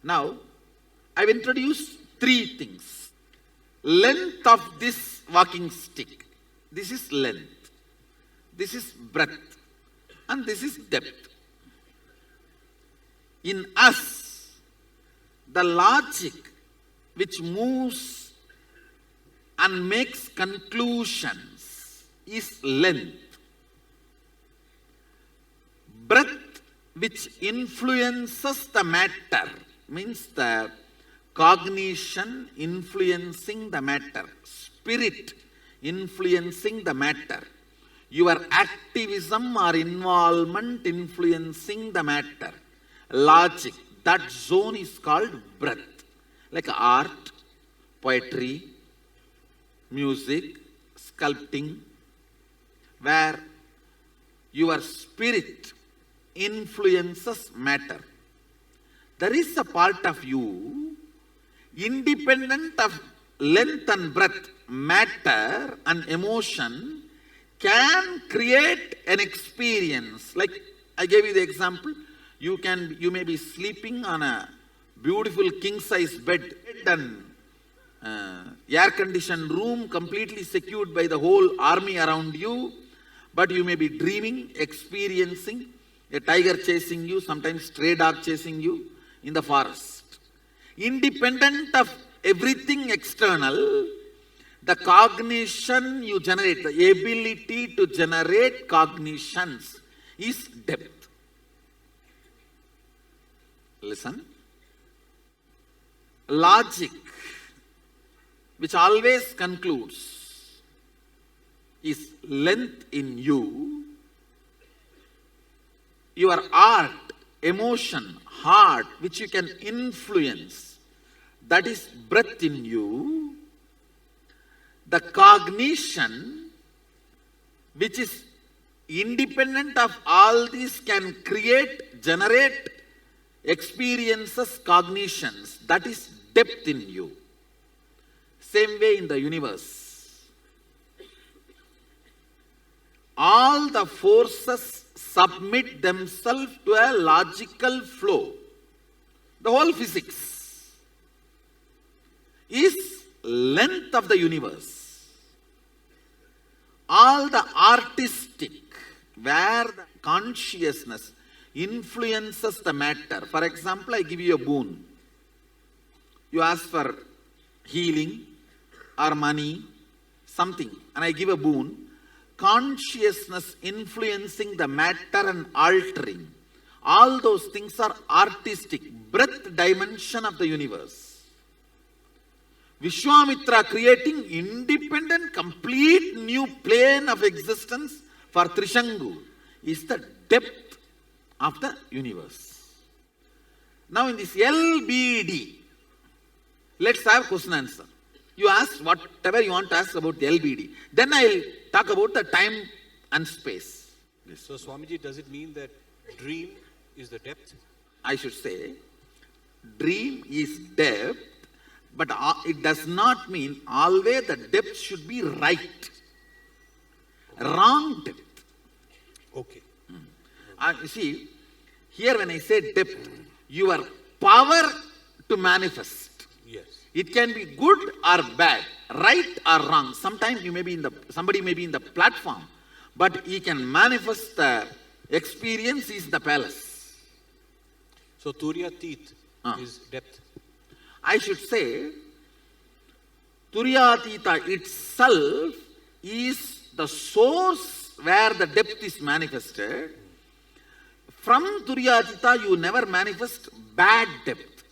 Now, I've introduced three things. Length of this walking stick. This is length. This is breadth. And this is depth. In us, the logic which moves and makes conclusions is length. Breadth which influences the matter means the cognition influencing the matter, spirit influencing the matter, your activism or involvement influencing the matter, logic, that zone is called breadth. Like art, poetry, music, sculpting, where your spirit influences matter. There is a part of you, independent of length and breadth, matter and emotion, can create an experience. Like I gave you the example, you may be sleeping on a beautiful king-size bed and air-conditioned room completely secured by the whole army around you, but you may be dreaming, experiencing a tiger chasing you, sometimes stray dog chasing you in the forest. Independent of everything external, the cognition you generate, the ability to generate cognitions is depth. Listen. Logic, which always concludes, is length in you. Your art, emotion, heart, which you can influence, that is breadth in you. The cognition, which is independent of all these, can create, generate experiences, cognitions, that is depth in you. Same way in the universe. All the forces submit themselves to a logical flow. The whole physics is length of the universe. All the artistic, where the consciousness influences the matter. For example, I give you a boon. You ask for healing or money, something, and I give a boon. Consciousness influencing the matter and altering. All those things are artistic, breadth dimension of the universe. Vishwamitra creating independent, complete new plane of existence for Trishangu is the depth of the universe. Now in this LBD, let's have question answer. You ask whatever you want to ask about the LBD. Then I will talk about the time and space. Yes. So Swamiji, does it mean that dream is the depth? I should say, dream is depth, but it does not mean always the depth should be right. Wrong depth. Okay. You see, here when I say depth, your power to manifest. Yes. It can be good or bad, right or wrong. Sometimes somebody may be in the platform, but he can manifest the experience is the palace. So Turyatit is depth. I should say, Turyatita itself is the source where the depth is manifested. From Turyatita, you never manifest bad depth.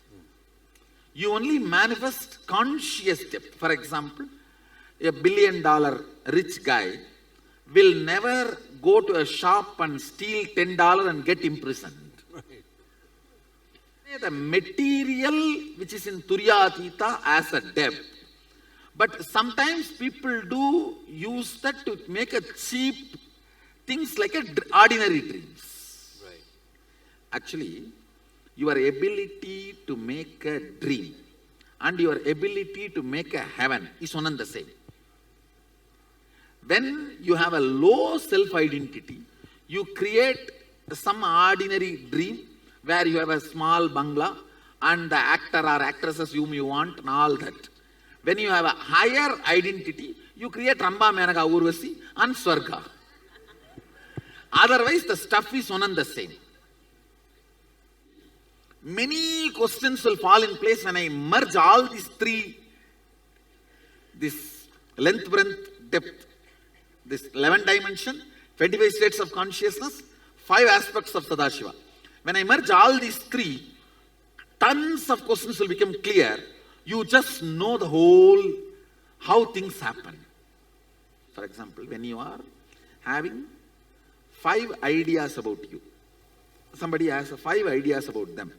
You only manifest conscious depth. For example, a $1 billion rich guy will never go to a shop and steal $10 and get imprisoned. The material which is in Turyatita as a depth. But sometimes people do use that to make a cheap things like ordinary dreams. Right. Actually, your ability to make a dream and your ability to make a heaven is one and the same. When you have a low self-identity, you create some ordinary dream where you have a small bungalow and the actor or actresses whom you want and all that. When you have a higher identity, you create Ramba, Menaka, Urvasi and Swarga. Otherwise, the stuff is one and the same. Many questions will fall in place when I merge all these three, this length, breadth, depth, this 11 dimension, 25 states of consciousness, 5 aspects of Sadashiva. When I merge all these three, tons of questions will become clear. You just know the whole, how things happen. For example, when you are having 5 ideas about you, somebody has 5 ideas about them,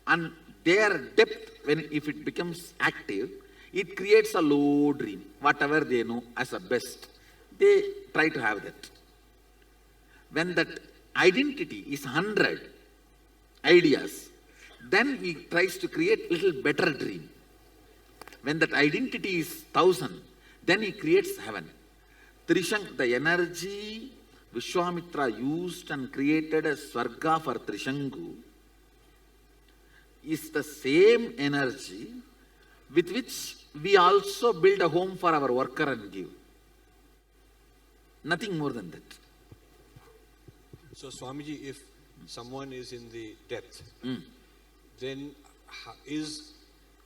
and their depth, if it becomes active, it creates a low dream. Whatever they know as a best, they try to have that. When that identity is 100 ideas, then he tries to create little better dream. When that identity is 1000, then he creates heaven. Trishank, the energy Vishwamitra used and created a Swarga for Trishanku, is the same energy with which we also build a home for our worker and give. Nothing more than that. So Swamiji, if someone is in the depth, then is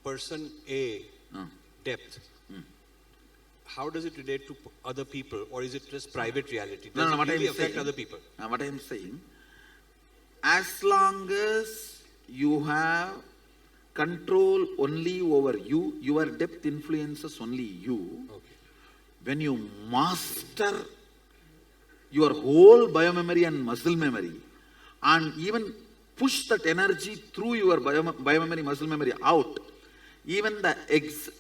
person A depth? How does it relate to other people, or is it just private reality? Does it really affect other people? What I am saying, as long as you have control only over you, your depth influences only you. Okay. When you master your whole biomemory and muscle memory, and even push that energy through your biomemory, muscle memory out, even the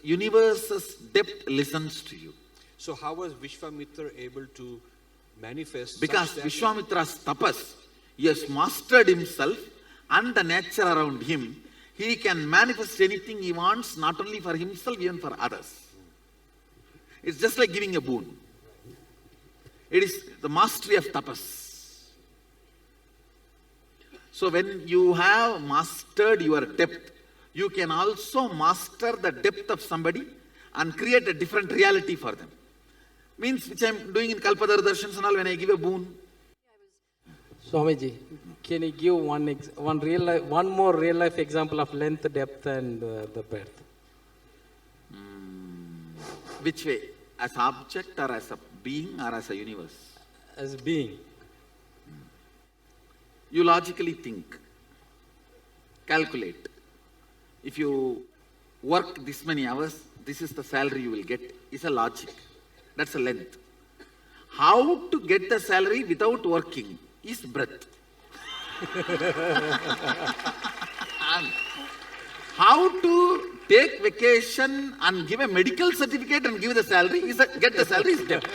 universe's depth listens to you. So how was Vishwamitra able to manifest? Because Vishwamitra's tapas, he has mastered himself and the nature around him. He can manifest anything he wants, not only for himself, even for others. It's just like giving a boon. It is the mastery of tapas. So when you have mastered your depth, you can also master the depth of somebody and create a different reality for them. Means which I am doing in Kalpadhara Darshans and all, when I give a boon. Swamiji, can you give one more real life example of length, depth and the breadth? Which way? As object or as a being or as a universe? As being. You logically think, calculate. If you work this many hours, this is the salary you will get. It's a logic. That's a length. How to get the salary without working is breadth. And how to take vacation and give a medical certificate and give the salary get the salary is depth.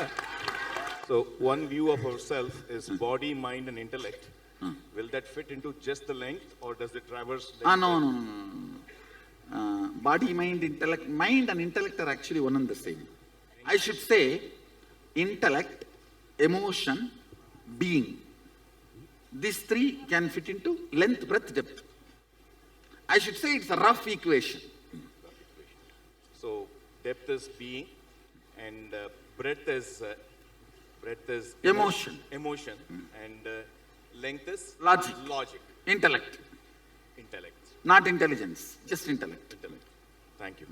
So one view of ourselves is body, mind and intellect. Will that fit into just the length, or does it traverse? No. Body, mind, intellect. Mind and intellect are actually one and the same. I should say intellect, emotion, being. These three can fit into length, breadth, depth. I should say it's a rough equation. So depth is being, and breadth is Emotion. And length is Logic. Intellect. Not intelligence, just intellect. Thank you.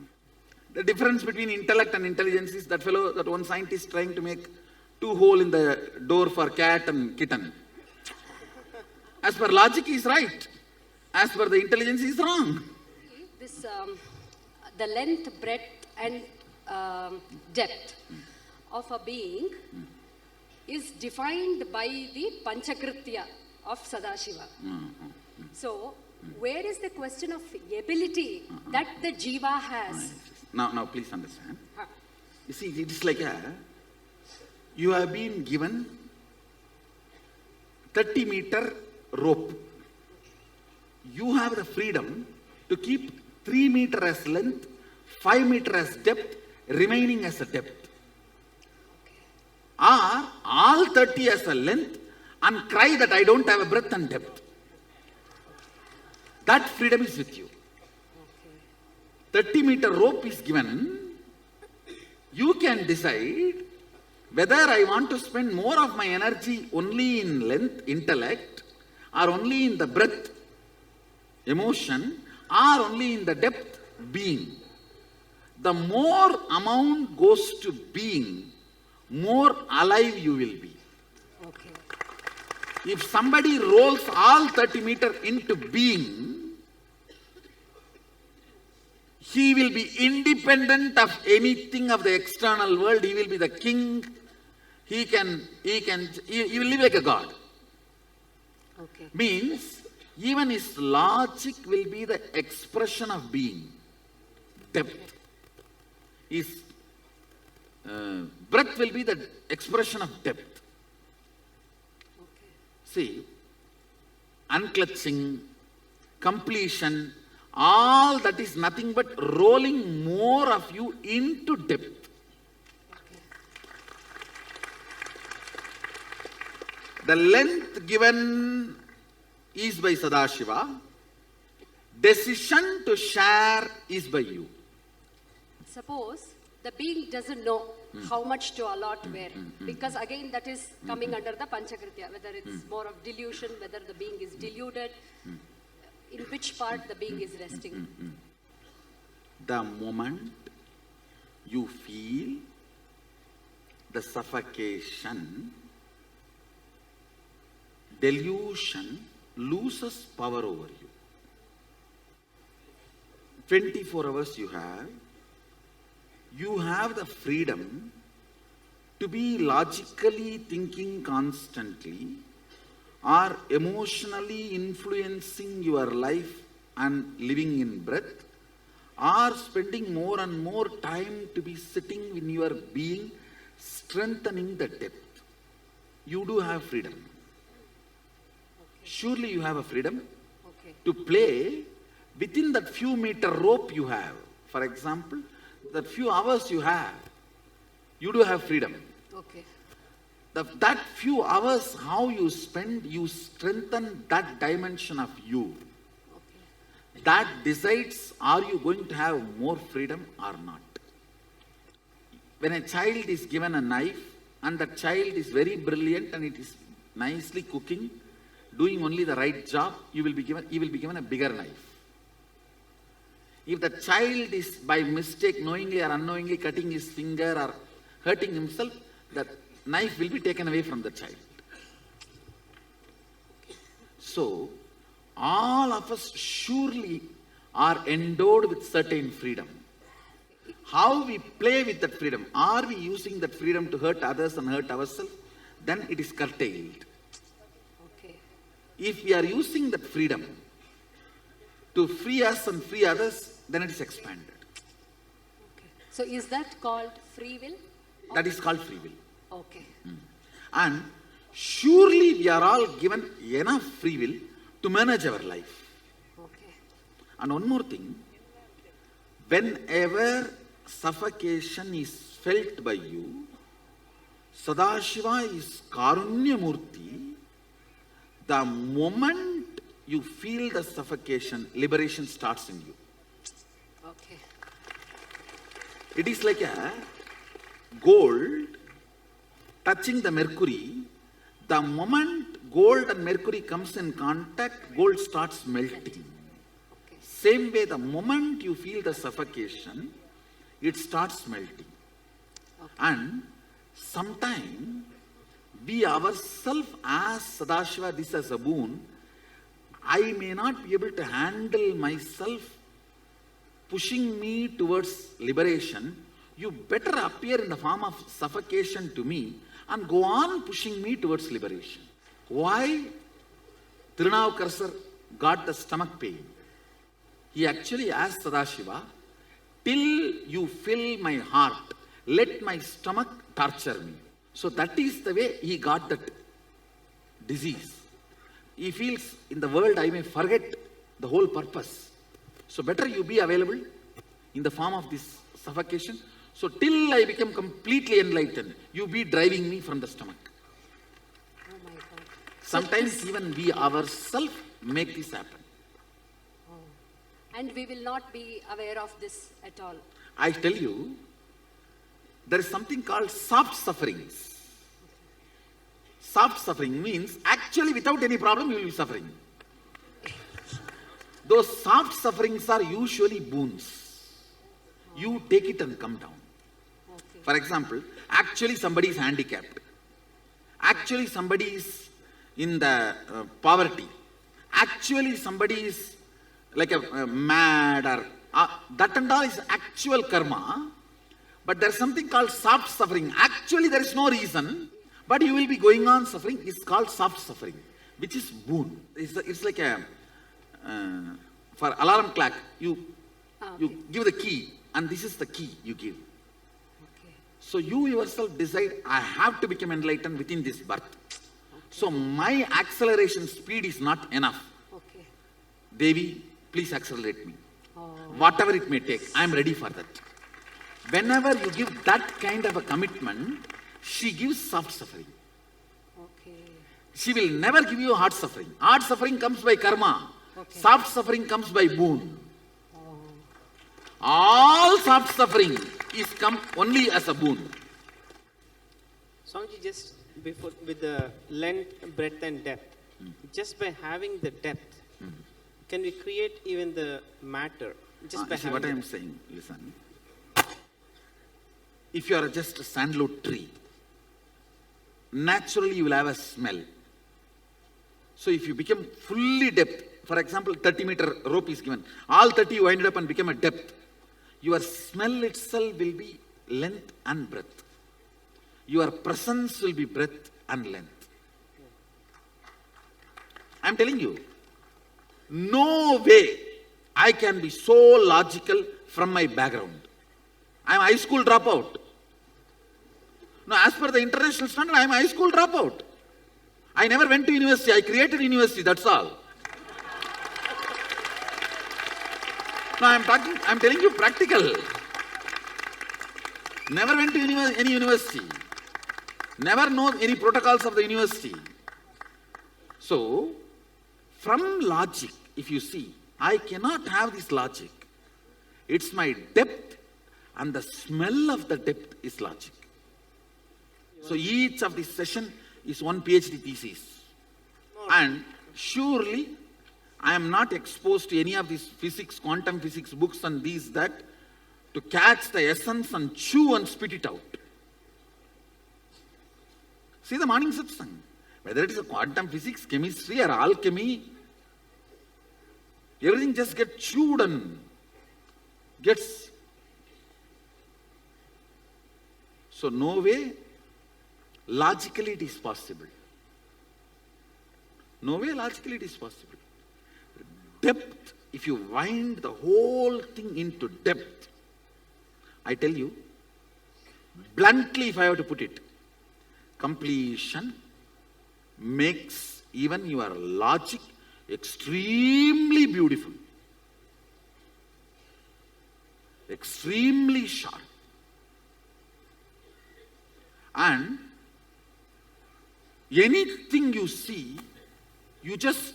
The difference between intellect and intelligence is that one scientist trying to make 2 holes in the door for cat and kitten. As per logic, he is right. As per the intelligence, he is wrong. This, the length, breadth and depth of a being is defined by the Panchakritya of Sadashiva. So, where is the question of ability that the Jiva has? Now please understand. You see, it is like you have been given 30-meter rope. You have the freedom to keep 3 meters as length, 5 meters as depth, remaining as a depth. Or all 30 as a length and cry that I don't have a breadth and depth. That freedom is with you. 30-meter rope is given, you can decide whether I want to spend more of my energy only in length, intellect, or only in the breadth, emotion, or only in the depth, being. The more amount goes to being, more alive you will be. Okay. If somebody rolls all 30 meters into being, he will be independent of anything of the external world. He will be the king. He will live like a god. Okay. Means, even his logic will be the expression of being. Depth. His breath will be the expression of depth. Okay. See, unclutching, completion, all that is nothing but rolling more of you into depth. The length given is by Sadashiva. Decision to share is by you. Suppose the being doesn't know how much to allot where, because again that is coming under the Panchakritya, whether it's more of delusion, whether the being is deluded, in which part the being is resting. The moment you feel the suffocation, delusion loses power over you. 24 hours you have the freedom to be logically thinking constantly or emotionally influencing your life and living in breath, or spending more and more time to be sitting in your being, strengthening the depth. You do have freedom. Surely you have a freedom Okay. to play within that few meter rope you have. For example, that few hours you have, you do have freedom. Okay. That few hours, how you spend, you strengthen that dimension of you. Okay. That decides, are you going to have more freedom or not? When a child is given a knife and the child is very brilliant and it is nicely cooking, doing only the right job, he will be given a bigger knife. If the child is by mistake, knowingly or unknowingly cutting his finger or hurting himself, that knife will be taken away from the child. So, all of us surely are endowed with certain freedom. How we play with that freedom, are we using that freedom to hurt others and hurt ourselves? Then it is curtailed. Okay. If we are using that freedom to free us and free others, then it is expanded. Okay. So is that called free will? That is called free will. Okay. And surely we are all given enough free will to manage our life. Okay. And one more thing, whenever suffocation is felt by you, Sadashiva is Karunya Murti. The moment you feel the suffocation, liberation starts in you. Okay. It is like a gold touching the mercury. The moment gold and mercury comes in contact, gold starts melting. Okay. Same way, the moment you feel the suffocation, it starts melting. Okay. And sometime we ourselves ask Sadashiva this as a boon. I may not be able to handle myself pushing me towards liberation. You better appear in the form of suffocation to me and go on pushing me towards liberation. Why Tirunavukar got the stomach pain? He actually asked Sadashiva, till you fill my heart, let my stomach torture me. So that is the way he got that disease. He feels in the world I may forget the whole purpose. So better you be available in the form of this suffocation. So till I become completely enlightened, you be driving me from the stomach. Oh my God. Sometimes even we ourselves make this happen. and we will not be aware of this at all. I tell you, there is something called soft sufferings. Soft suffering means actually without any problem you will be suffering. Those soft sufferings are usually boons. You take it and come down. Okay. For example, actually somebody is handicapped. Actually somebody is in the poverty. Actually somebody is like a mad or that and all is actual karma. But there's something called soft suffering. Actually there is no reason, but you will be going on suffering. It's called soft suffering, which is boon. It's like a for alarm clock, you give the key, and this is the key you give. Okay. So you yourself decide, I have to become enlightened within this birth. So my acceleration speed is not enough. Okay. Devi, please accelerate me. Oh. Whatever it may take, I am ready for that. Whenever you give that kind of a commitment, she gives soft suffering. Okay. She will never give you hard suffering. Hard suffering comes by karma. Okay. Soft suffering comes by boon. Oh. All soft suffering is come only as a boon. Swamiji, just before with the length, breadth, and depth, just by having the depth, can we create even the matter? Just by See having what I am saying, listen. If you are just a sandalwood tree, naturally you will have a smell. So if you become fully depth, for example, 30-meter rope is given, all 30 you wind it up and become a depth, your smell itself will be length and breadth. Your presence will be breadth and length. I am telling you, no way I can be so logical from my background. I am a high school dropout. No, as per the international standard, I am a high school dropout. I never went to university. I created university, that's all. No, I am telling you practical. Never went to any university. Never know any protocols of the university. So, from logic, if you see, I cannot have this logic. It's my depth, and the smell of the depth is logic. So each of this session is one PhD thesis. And surely, I am not exposed to any of these physics, quantum physics books and these, that, to catch the essence and chew and spit it out. See the morning satsang. Whether it is a quantum physics, chemistry or alchemy, everything just gets chewed and gets. So no way, logically it is possible. No way logically it is possible. Depth, if you wind the whole thing into depth, I tell you, bluntly if I have to put it, completion makes even your logic extremely beautiful, extremely sharp. And anything you see, you just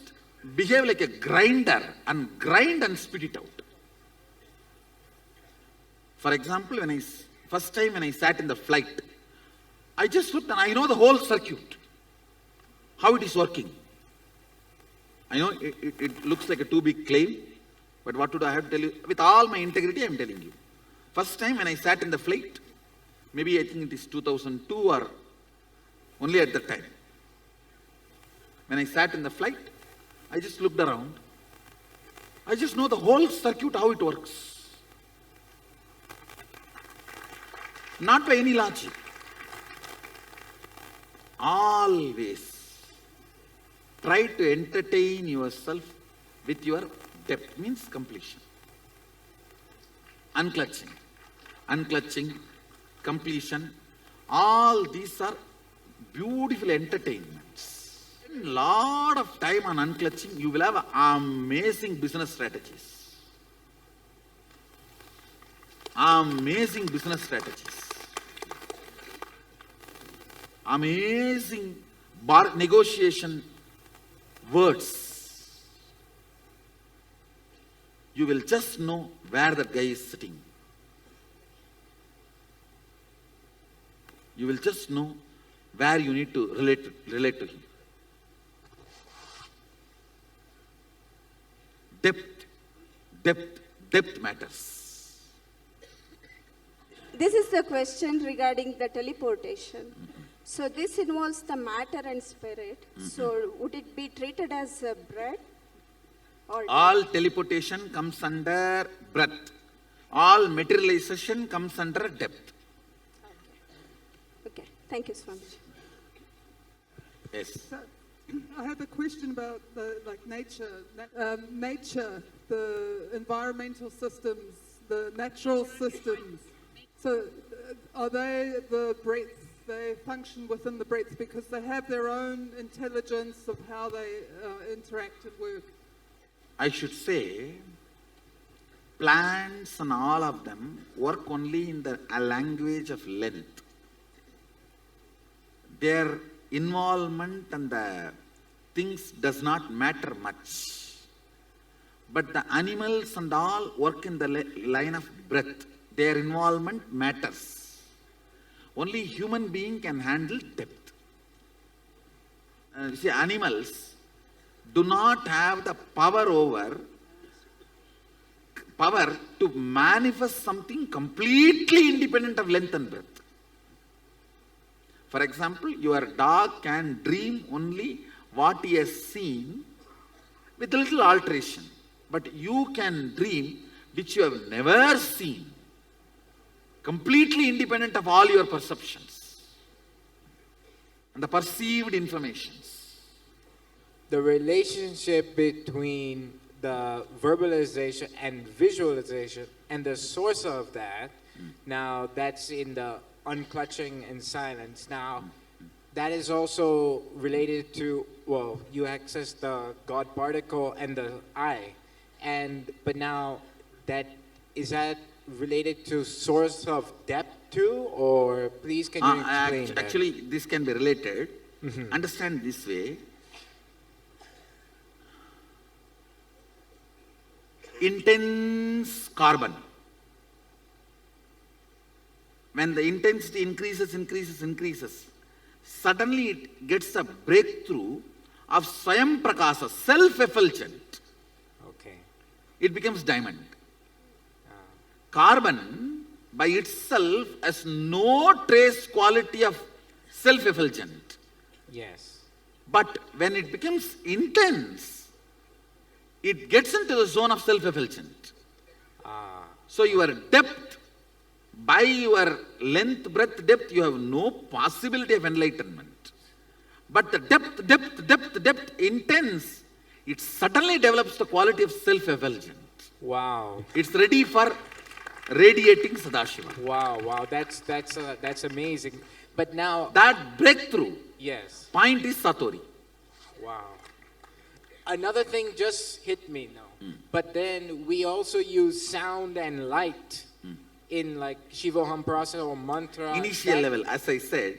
behave like a grinder and grind and spit it out. For example, first time when I sat in the flight, I just looked and I know the whole circuit, how it is working. I know it looks like a too big claim, but what would I have to tell you? With all my integrity, I am telling you. First time when I sat in the flight, maybe I think it is 2002 or only at that time. When I sat in the flight, I just looked around. I just know the whole circuit, how it works. Not by any logic. Always try to entertain yourself with your depth, means completion. Unclutching, completion, all these are beautiful entertainments. A lot of time on unclutching, you will have amazing business strategies. Amazing business strategies. Amazing negotiation words. you will just know where that guy is sitting. You will just know where you need to relate to him. Depth matters. This is the question regarding the teleportation. So this involves the matter and spirit. So would it be treated as a breath or All teleportation comes under breath. All materialization comes under depth. Okay, thank you, Swamiji. Yes. So, I have a question about nature, the environmental systems, the natural systems. So, are they the breath? They function within the breath because they have their own intelligence of how they interact and work. I should say, plants and all of them work only in the language of length. Their involvement and the things does not matter much. But the animals and all work in the line of breath. Their involvement matters. Only human being can handle depth. See, animals do not have the power to manifest something completely independent of length and breadth. For example, your dog can dream only what he has seen with a little alteration. But you can dream which you have never seen, completely independent of all your perceptions and the perceived informations. The relationship between the verbalization and visualization and the source of that, now that's in the unclutching and silence. Now, that is also related to, well, you access the God particle and the I. But now, is that related to source of depth too? Or please can you explain that? Actually, this can be related. Understand this way. Intense carbon. When the intensity increases, suddenly it gets a breakthrough of Swayam Prakasa, self-effulgent. Okay. It becomes diamond. Carbon by itself has no trace quality of self-effulgent. Yes. But when it becomes intense, it gets into the zone of self-effulgent. So your depth, by your length, breadth, depth, you have no possibility of enlightenment. But the depth, intense, it suddenly develops the quality of self-effulgent. Wow. It's ready for radiating Sadashiva. Wow. That's amazing. But now, That breakthrough yes. point is Satori. Wow. Another thing just hit me now. But then we also use sound and light in like Shivoham process or mantra. Initial level, as I said,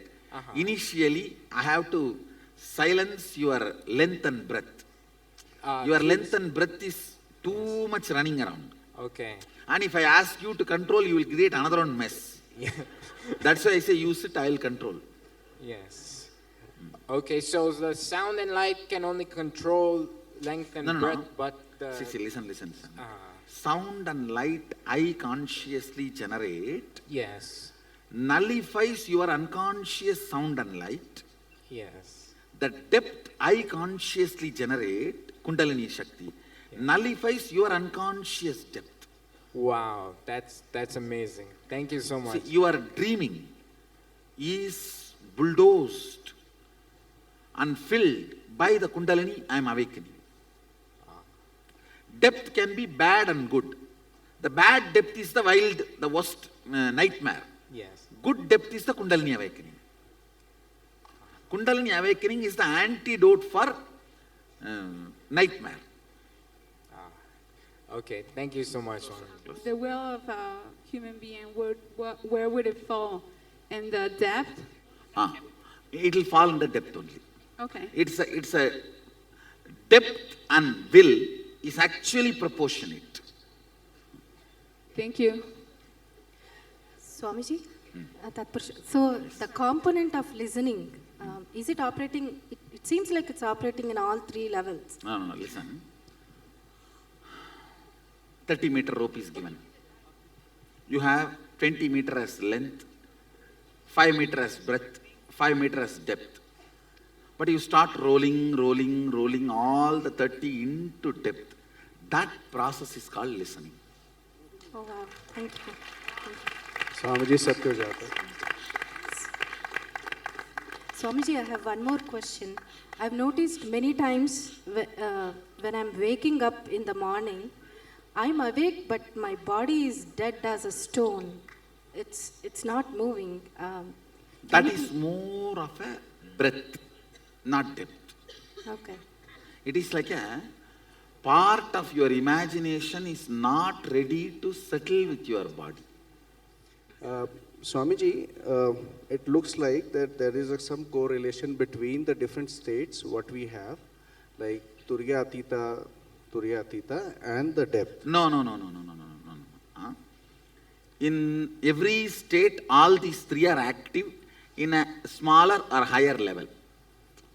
initially I have to silence your length and breadth. Your length and breadth is too much running around. Okay. And if I ask you to control, you will create another one mess. Yeah. That's why I say use it, I will control. Yes. Okay, so the sound and light can only control length and No. breadth, but the... See, listen. Son. Sound and light I consciously generate Yes. nullifies your unconscious sound and light. Yes. The depth I consciously generate, Kundalini Shakti, nullifies your unconscious depth. Wow, that's amazing. Thank you so much. See, your dreaming is bulldozed and filled by the Kundalini I am awakening. Depth can be bad and good. The bad depth is the wild, the worst nightmare. Yes. Good depth is the Kundalini awakening. Kundalini awakening is the antidote for nightmare. Okay, thank you so much. The will of a human being, where would it fall? In the depth? It will fall in the depth only. Okay. It's a depth and will is actually proportionate. Thank you. Swamiji, so the component of listening, is it operating, it seems like it's operating in all three levels. No, listen. 30-meter rope is given. You have 20 meter as length, 5 meter as breadth, 5 meter as depth. But you start rolling all the 30 into depth. That process is called listening. Oh wow, thank you. Swamiji Satyajata. Swamiji, I have one more question. I've noticed many times when I'm waking up in the morning, I'm awake, but my body is dead as a stone. It's not moving. That is more of a breadth, not depth. Okay. It is like a part of your imagination is not ready to settle with your body. Swamiji, it looks like that there is some correlation between the different states, what we have, like Turiya Atita, and the depth. No. In every state, all these three are active in a smaller or higher level.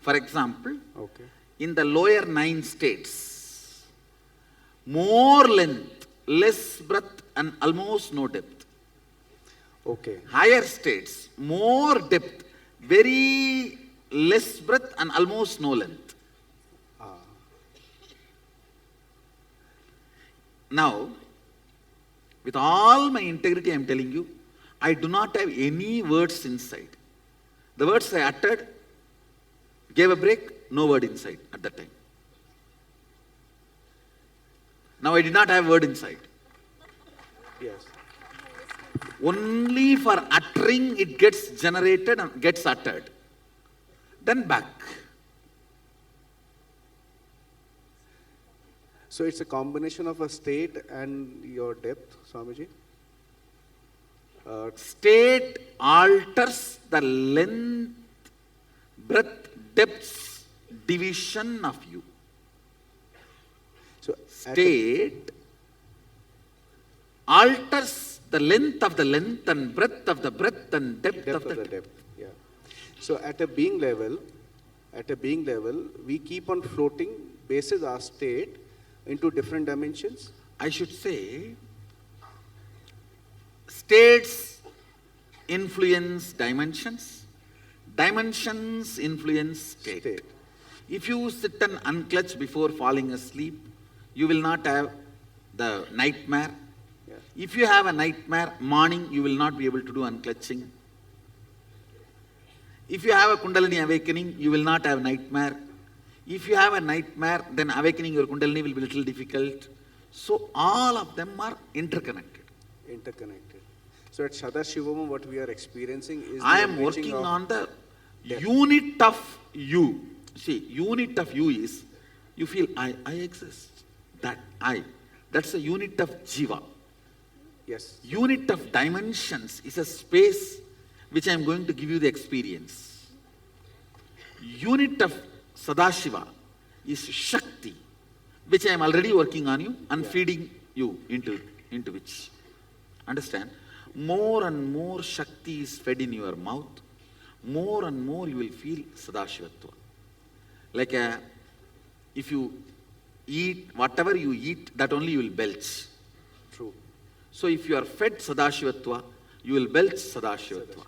For example, in the lower 9 states, more length, less breadth, and almost no depth. Okay. Higher states, more depth, very less breadth, and almost no length. Now, with all my integrity, I am telling you, I do not have any words inside. The words I uttered gave a break, no word inside at that time. Now I did not have word inside. Yes. Only for uttering it gets generated and gets uttered. Then back. So it's a combination of a state and your depth, Swamiji? State alters the length, breadth, depth division of you. So state alters the length of the length and breadth of the breadth and depth of the depth. Yeah. So at a being level, we keep on floating basis our state into different dimensions. I should say, states influence dimensions, dimensions influence state. If you sit and unclutch before falling asleep, you will not have the nightmare. Yeah. If you have a nightmare, morning you will not be able to do unclutching. If you have a Kundalini awakening, you will not have nightmare. If you have a nightmare, then awakening your Kundalini will be a little difficult. So all of them are interconnected. So at Sadashivam, what we are experiencing is I am working on the unit of you. See, unit of you is, you feel I exist. That I. That's a unit of Jiva. Yes. Unit of dimensions is a space which I am going to give you the experience. Unit of Sadashiva is Shakti, which I am already working on you and feeding you into which. Understand? More and more Shakti is fed in your mouth, more and more you will feel Sadashivatva. Like if you eat, whatever you eat, that only you will belch. True. So if you are fed Sadashivatva, you will belch Sadashivatva.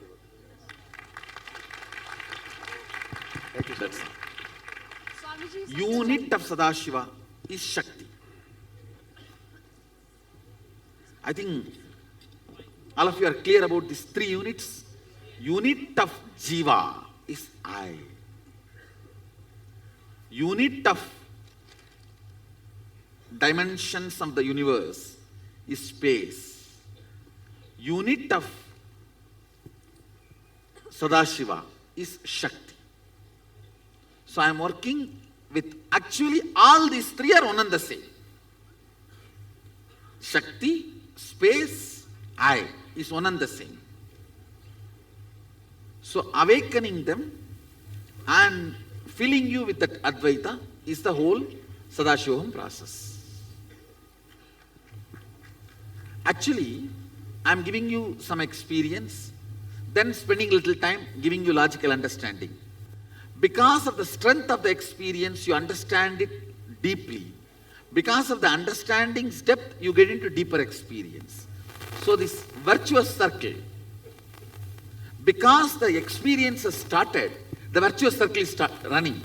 That's it. Unit of Sadashiva is Shakti. I think all of you are clear about these 3 units. Unit of Jiva is I. Unit of dimensions of the universe is space. Unit of Sadashiva is Shakti. So I am working with, actually all these 3 are one and the same. Shakti, space, I is one and the same. So awakening them and filling you with that Advaita is the whole Sadashivam process. Actually, I'm giving you some experience, then spending little time giving you logical understanding. Because of the strength of the experience, you understand it deeply. Because of the understanding's depth, you get into deeper experience. So this virtuous circle, because the experience has started, the virtuous circle is running.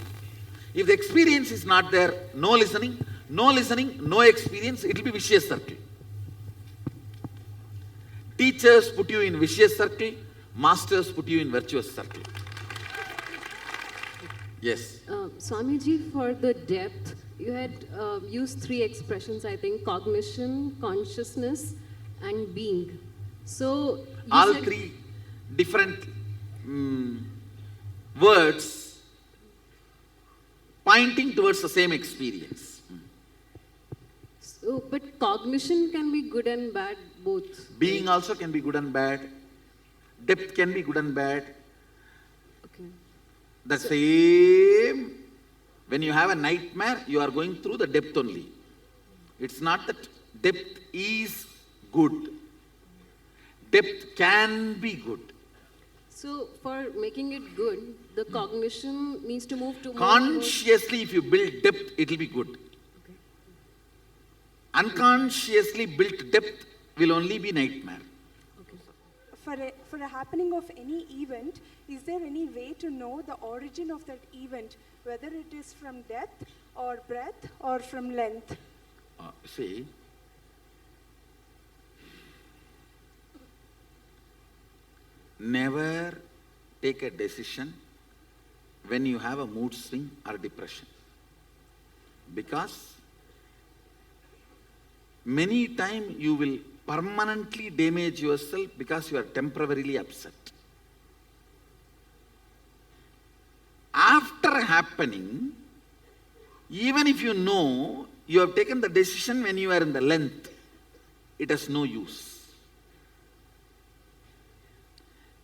If the experience is not there, no listening, no experience, it will be vicious circle. Teachers put you in vicious circle, masters put you in virtuous circle. Yes. Swamiji, for the depth, you had used three expressions, I think: cognition, consciousness, and being. So you all said- three different words pointing towards the same experience. So, but cognition can be good and bad both. Being also can be good and bad. Depth can be good and bad. Okay. The same, when you have a nightmare, you are going through the depth only. It's not that depth is good. Depth can be good. So for making it good, the cognition needs to move to more. Consciously, if you build depth, it will be good. Okay. Unconsciously built depth will only be nightmare. For a happening of any event, is there any way to know the origin of that event, whether it is from depth or breadth or from length? See, never take a decision when you have a mood swing or depression. Because many times you will permanently damage yourself because you are temporarily upset. After happening, even if you know you have taken the decision when you are in the length, it has no use.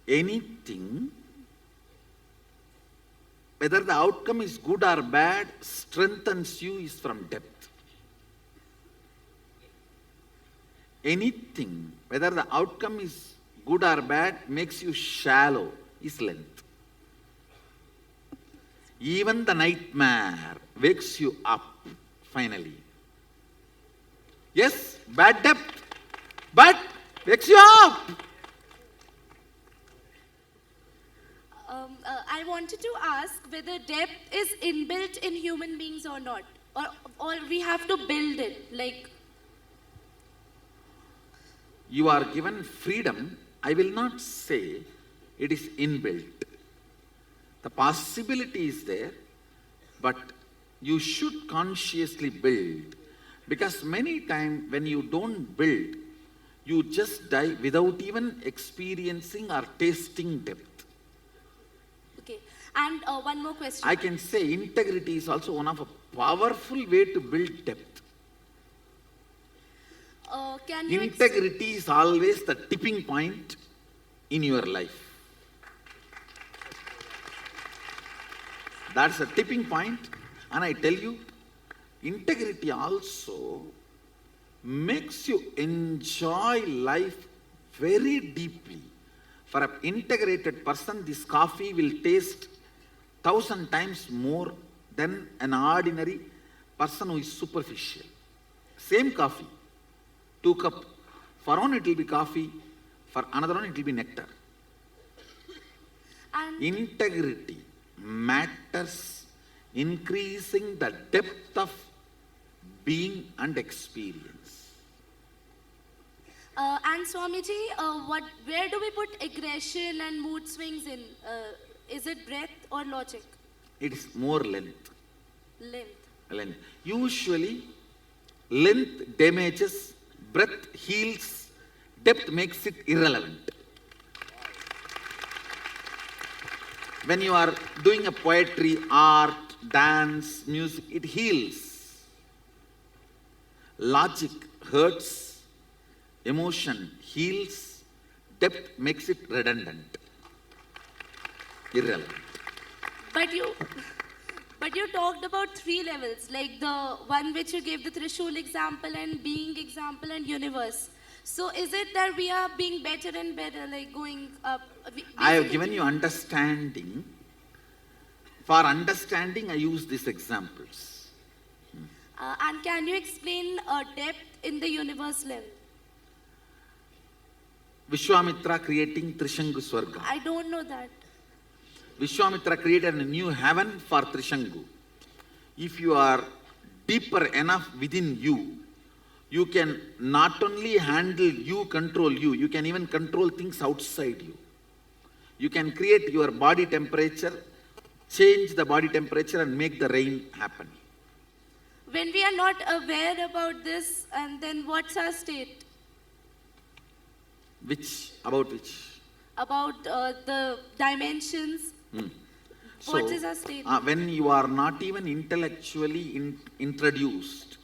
Anything, whether the outcome is good or bad, strengthens you is from depth. Anything, whether the outcome is good or bad, makes you shallow, is length. Even the nightmare wakes you up, finally. Yes, bad depth, but wakes you up. I wanted to ask whether depth is inbuilt in human beings or not, or we have to build it, like... You are given freedom. I will not say it is inbuilt. The possibility is there, but you should consciously build. Because many times when you don't build, you just die without even experiencing or tasting depth. Okay, and one more question. I can say integrity is also one of a powerful way to build depth. Can you Integrity is always the tipping point in your life. That's a tipping point, and I tell you, integrity also makes you enjoy life very deeply. For an integrated person, this coffee will taste 1,000 times more than an ordinary person who is superficial. Same coffee. 2 cups. For one it will be coffee, for another one it will be nectar. And Integrity matters, increasing the depth of being and experience. and Swamiji, where do we put aggression and mood swings in? Is it breadth or logic? It is more length. Length. Usually, length damages, breadth heals, depth makes it irrelevant. When you are doing a poetry, art, dance, music, it heals. Logic hurts, emotion heals, depth makes it redundant, irrelevant. But you talked about 3 levels, like the one which you gave, the Trishul example and being example and universe. So is it that we are being better and better, like going up? I have given you understanding. For understanding, I use these examples. And can you explain depth in the universe level? Vishwamitra creating Trishangu Swarga. I don't know that. Vishwamitra created a new heaven for Trishangu. If you are deeper enough within you, you can not only handle you, control you, you can even control things outside you. You can create your body temperature, change the body temperature and make the rain happen. When we are not aware about this, and then what's our state? Which? About which? About the dimensions. What is our state? When you are not even intellectually introduced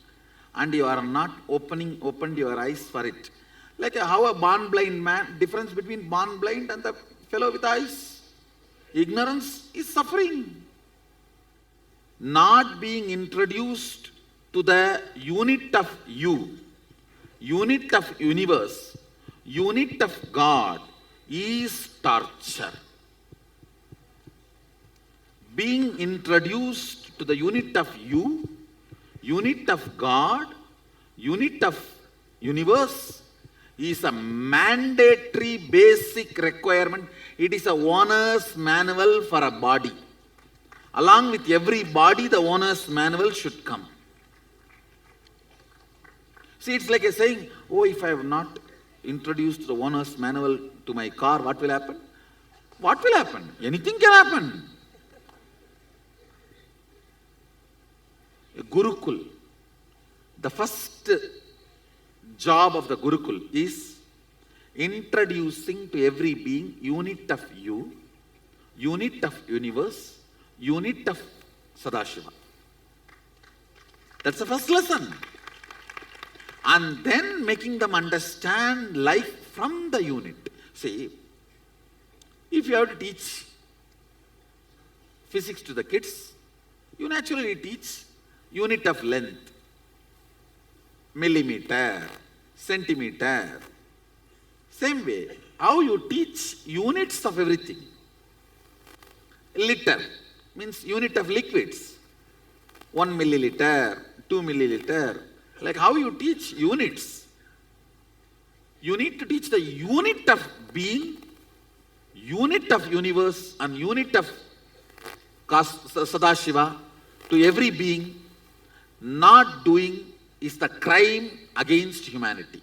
and you are not opened your eyes for it. Like how a born blind man, difference between born blind and the fellow with eyes. Ignorance is suffering. Not being introduced to the unit of you, unit of universe, unit of God is torture. Being introduced to the unit of you, unit of God, unit of universe is a mandatory basic requirement. It is a owner's manual for a body. Along with every body, the owner's manual should come. See, it's like a saying, oh, if I have not introduced the owner's manual to my car, what will happen? What will happen? Anything can happen. A Gurukul, the first job of the Gurukul is introducing to every being unit of you, unit of universe, unit of Sadashiva. That's the first lesson. And then making them understand life from the unit. See, if you have to teach physics to the kids, you naturally teach unit of length, millimeter, centimeter. Same way, how you teach units of everything. Liter means unit of liquids. 1 milliliter, 2 milliliter. Like how you teach units. You need to teach the unit of being, unit of universe and unit of Sadashiva to every being. Not doing is the crime against humanity.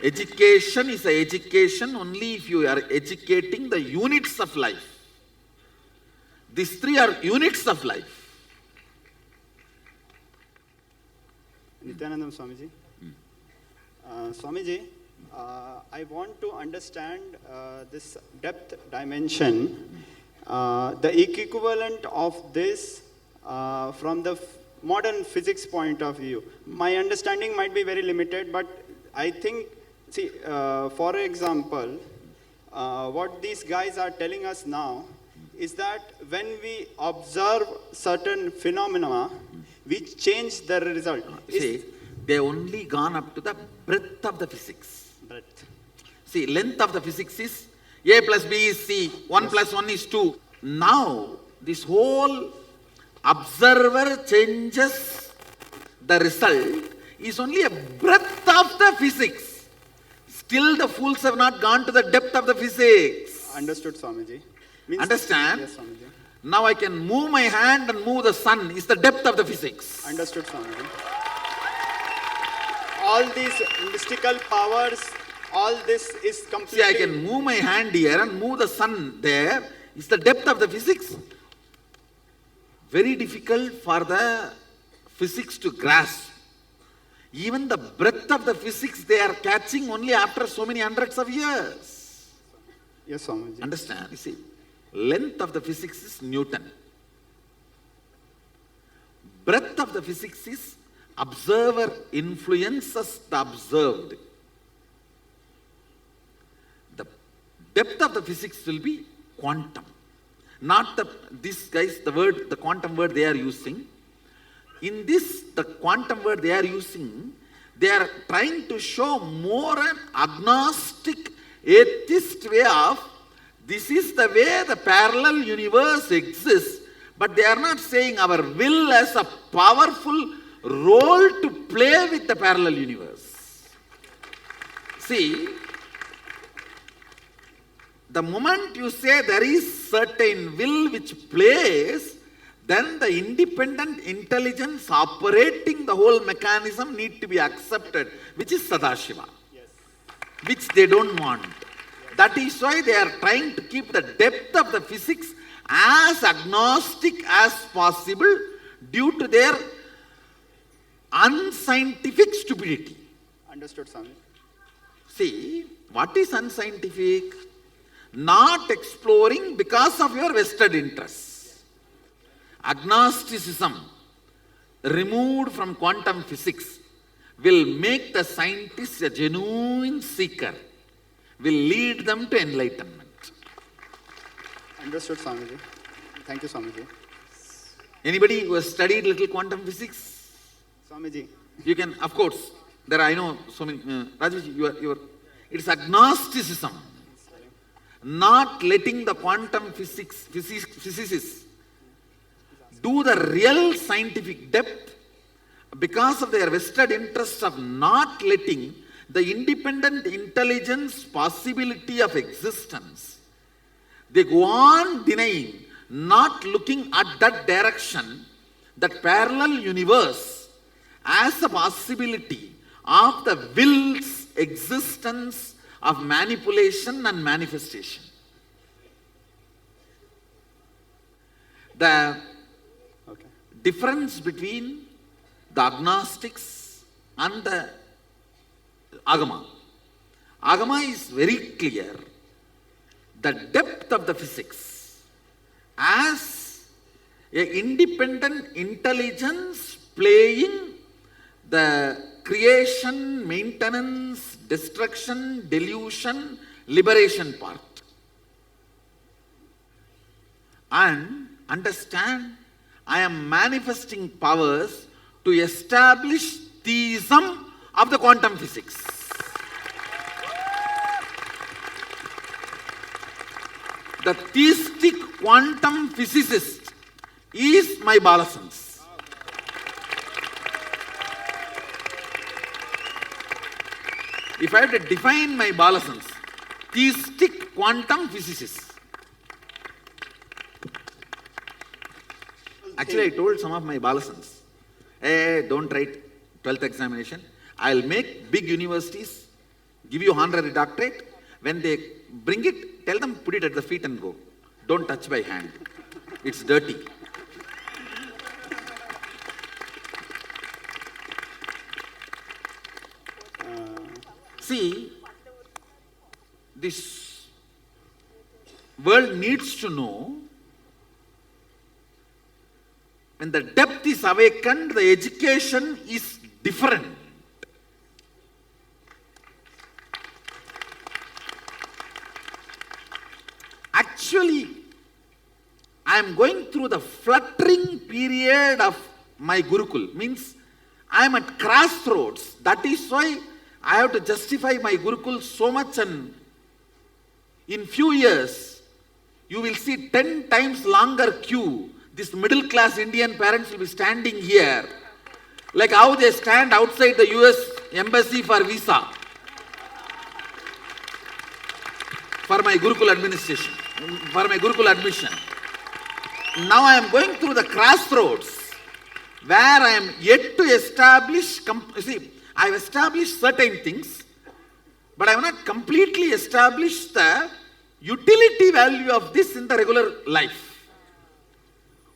Education is an education only if you are educating the units of life. These three are units of life. Nityanandam Swamiji. Swamiji, I want to understand this depth dimension, the equivalent of this from the modern physics point of view. My understanding might be very limited, but I think, see, for example, what these guys are telling us now is that when we observe certain phenomena, we change the result. See, they only gone up to the breadth of the physics. Breadth. See, length of the physics is A plus B is C, 1 plus 1 is 2. Now, this whole observer changes the result is only a breadth of the physics. Still the fools have not gone to the depth of the physics. Understood, Swamiji. Understand? Yes, Swamiji. Now I can move my hand and move the sun is the depth of the physics. Understood, Swamiji. All these mystical powers, all this is completely... See, I can move my hand here and move the sun there. Is the depth of the physics. Very difficult for the physics to grasp. Even the breadth of the physics they are catching only after so many hundreds of years. Yes, Swamiji. Understand? You see, length of the physics is Newton. Breadth of the physics is observer influences the observed. The depth of the physics will be quantum. Not the, these guys, the quantum word they are using. in this, the quantum word they are using, they are trying to show more an agnostic, atheist way of, this is the way the parallel universe exists, but they are not saying our will has a powerful role to play with the parallel universe. See, the moment you say there is certain will which plays, then the independent intelligence operating the whole mechanism need to be accepted, which is Sadashiva, which they don't want. That is why they are trying to keep the depth of the physics as agnostic as possible due to their unscientific stupidity. Understood, Swami. See, what is unscientific? Not exploring because of your vested interests. Agnosticism, removed from quantum physics, will make the scientist a genuine seeker, will lead them to enlightenment. Understood, Swamiji. Thank you, Swamiji. Anybody who has studied little quantum physics? Swamiji. You can, of course, there I know so many, Rajesh, it's agnosticism. Not letting the quantum physicists do the real scientific depth because of their vested interest of not letting the independent intelligence possibility of existence. They go on denying, not looking at that direction, that parallel universe as a possibility of the will's existence of manipulation and manifestation. The difference between the agnostics and the Agama. Agama is very clear. The depth of the physics as an independent intelligence playing the creation, maintenance, destruction, delusion, liberation part. And understand, I am manifesting powers to establish theism of the quantum physics. The theistic quantum physicist is my Balasans. If I have to define my Balasans, theistic quantum physicist. Actually, I told some of my Balasans, hey, don't write 12th examination. I'll make big universities, give you honorary doctorate. When they bring it, tell them, put it at the feet and go. Don't touch by hand. It's dirty. See, this world needs to know, when the depth is awakened, the education is different. Actually, I am going through the fluttering period of my Gurukul. Means, I am at crossroads. That is why I have to justify my Gurukul so much, and in few years, you will see 10 times longer queue. This middle class Indian parents will be standing here, like how they stand outside the US embassy for visa, for my Gurukul administration, for my Gurukul admission. Now I am going through the crossroads where I am yet to establish, see, I have established certain things, but I have not completely established the utility value of this in the regular life.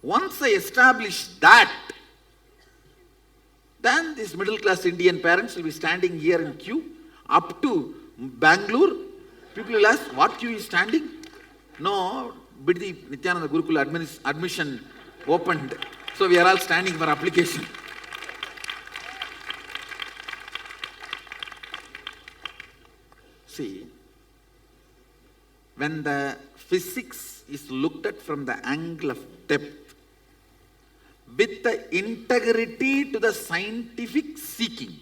Once I establish that, then these middle class Indian parents will be standing here in queue up to Bangalore. People will ask, what queue is standing? No, Biddi Nityananda Gurukul admission opened, so we are all standing for application. See, when the physics is looked at from the angle of depth, with the integrity to the scientific seeking.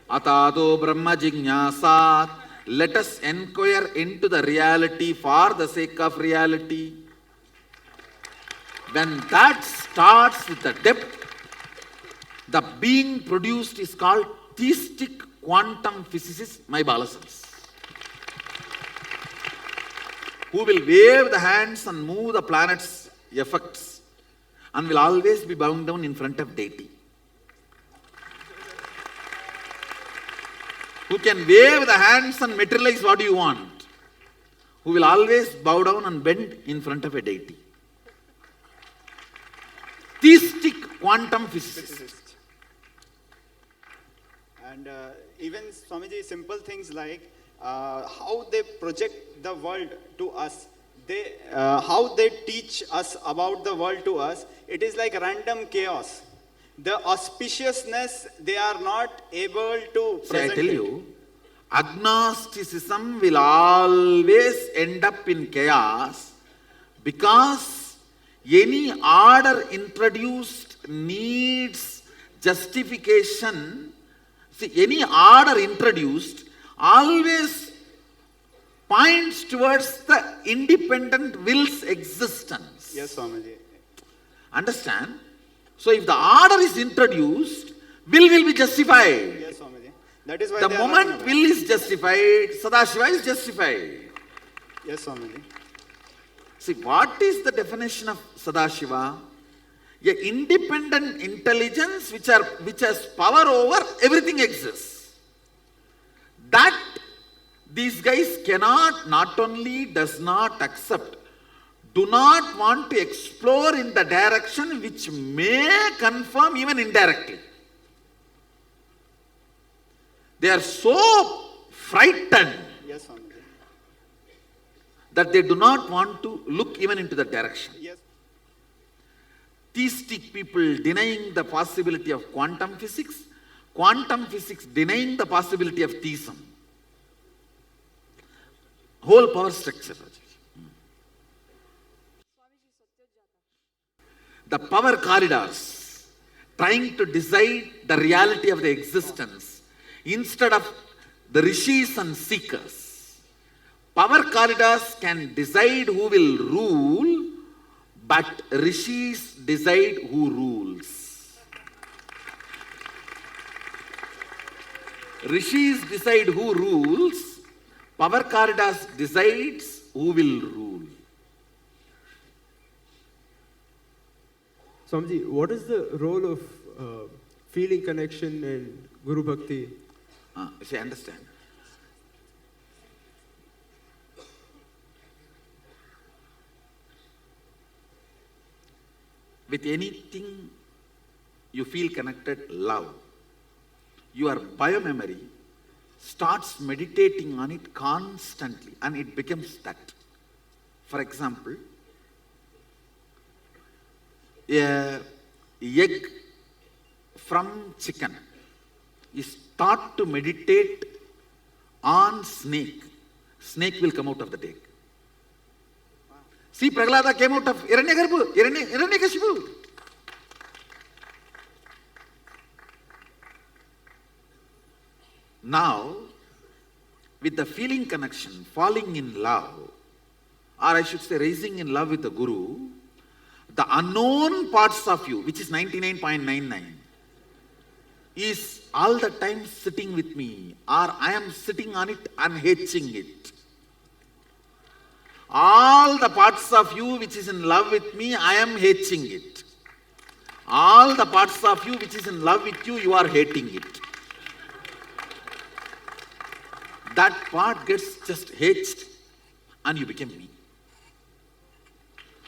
Atado Brahma Jignasat. Let us inquire into the reality for the sake of reality. When that starts with the depth, the being produced is called theistic quantum physicist, my Balasans, who will wave the hands and move the planet's effects and will always be bound down in front of deity. Who can wave the hands and materialize what you want. Who will always bow down and bend in front of a deity. Theistic quantum physicist. And even Swamiji, simple things like how they project the world to us, how they teach us about the world to us, it is like random chaos. The auspiciousness, they are not able to See, I present tell it. you, agnosticism will always end up in chaos because any order introduced needs justification. See, any order introduced always points towards the independent will's existence. Yes, Swamiji. Understand? So if the order is introduced, will be justified. Yes, Swamiji. That is why The they are moment not aware. will is justified, Sadashiva is justified. Yes, Swamiji. See, what is the definition of Sadashiva? A independent intelligence which has power over everything exists. That these guys cannot, not only does not accept, do not want to explore in the direction which may confirm even indirectly. They are so frightened Yes, Swamiji. that they do not want to look even into the direction. Yes. Theistic people denying the possibility of quantum physics denying the possibility of theism. Whole power structure. The power corridors trying to decide the reality of the existence instead of the rishis and seekers. Power corridors can decide who will rule, but rishis decide who rules. Rishis decide who rules, power corridors decides who will rule. Swamiji, what is the role of feeling connection in Guru Bhakti? See, understand. With anything you feel connected, love, your biomemory starts meditating on it constantly and it becomes that. For example, a egg from chicken is taught to meditate on snake. Snake will come out of the egg. See, Prahlada came out of Hiranyakashipu. Now, with the feeling connection, falling in love, or I should say rising in love with the Guru, the unknown parts of you, which is 99.99, is all the time sitting with me, or I am sitting on it and hatching it. All the parts of you which is in love with me, I am hatching it. All the parts of you which is in love with you, you are hating it. That part gets just hatched and you become me.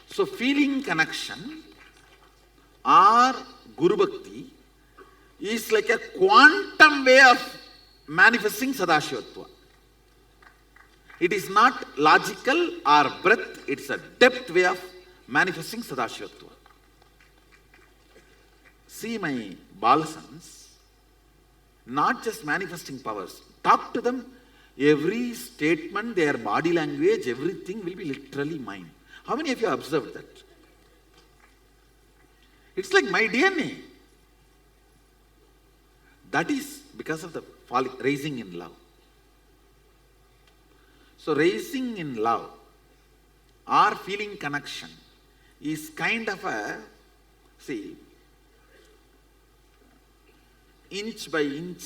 So feeling connection or Guru Bhakti is like a quantum way of manifesting Sadashivatva. It is not logical or breadth, it's a depth way of manifesting Sadashivatva. See my Balasans, not just manifesting powers, talk to them, every statement, their body language, everything will be literally mine. How many of you have observed that? It's like my DNA. That is because of the raising in love. So raising in love or feeling connection is kind of a, see, inch by inch,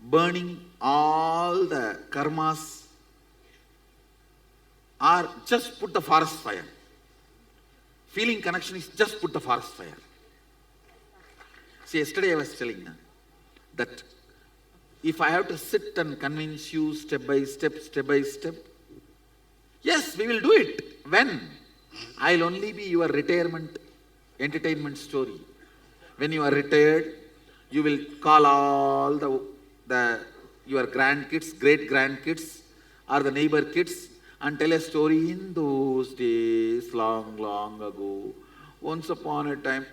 burning all the karmas, or just put the forest fire. Feeling connection is just put the forest fire. See, yesterday I was telling that if I have to sit and convince you step by step, yes, we will do it. When? I'll only be your retirement entertainment story. When you are retired, you will call all your grandkids, great grandkids, or the neighbor kids, and tell a story in those days, long, long ago. Once upon a time,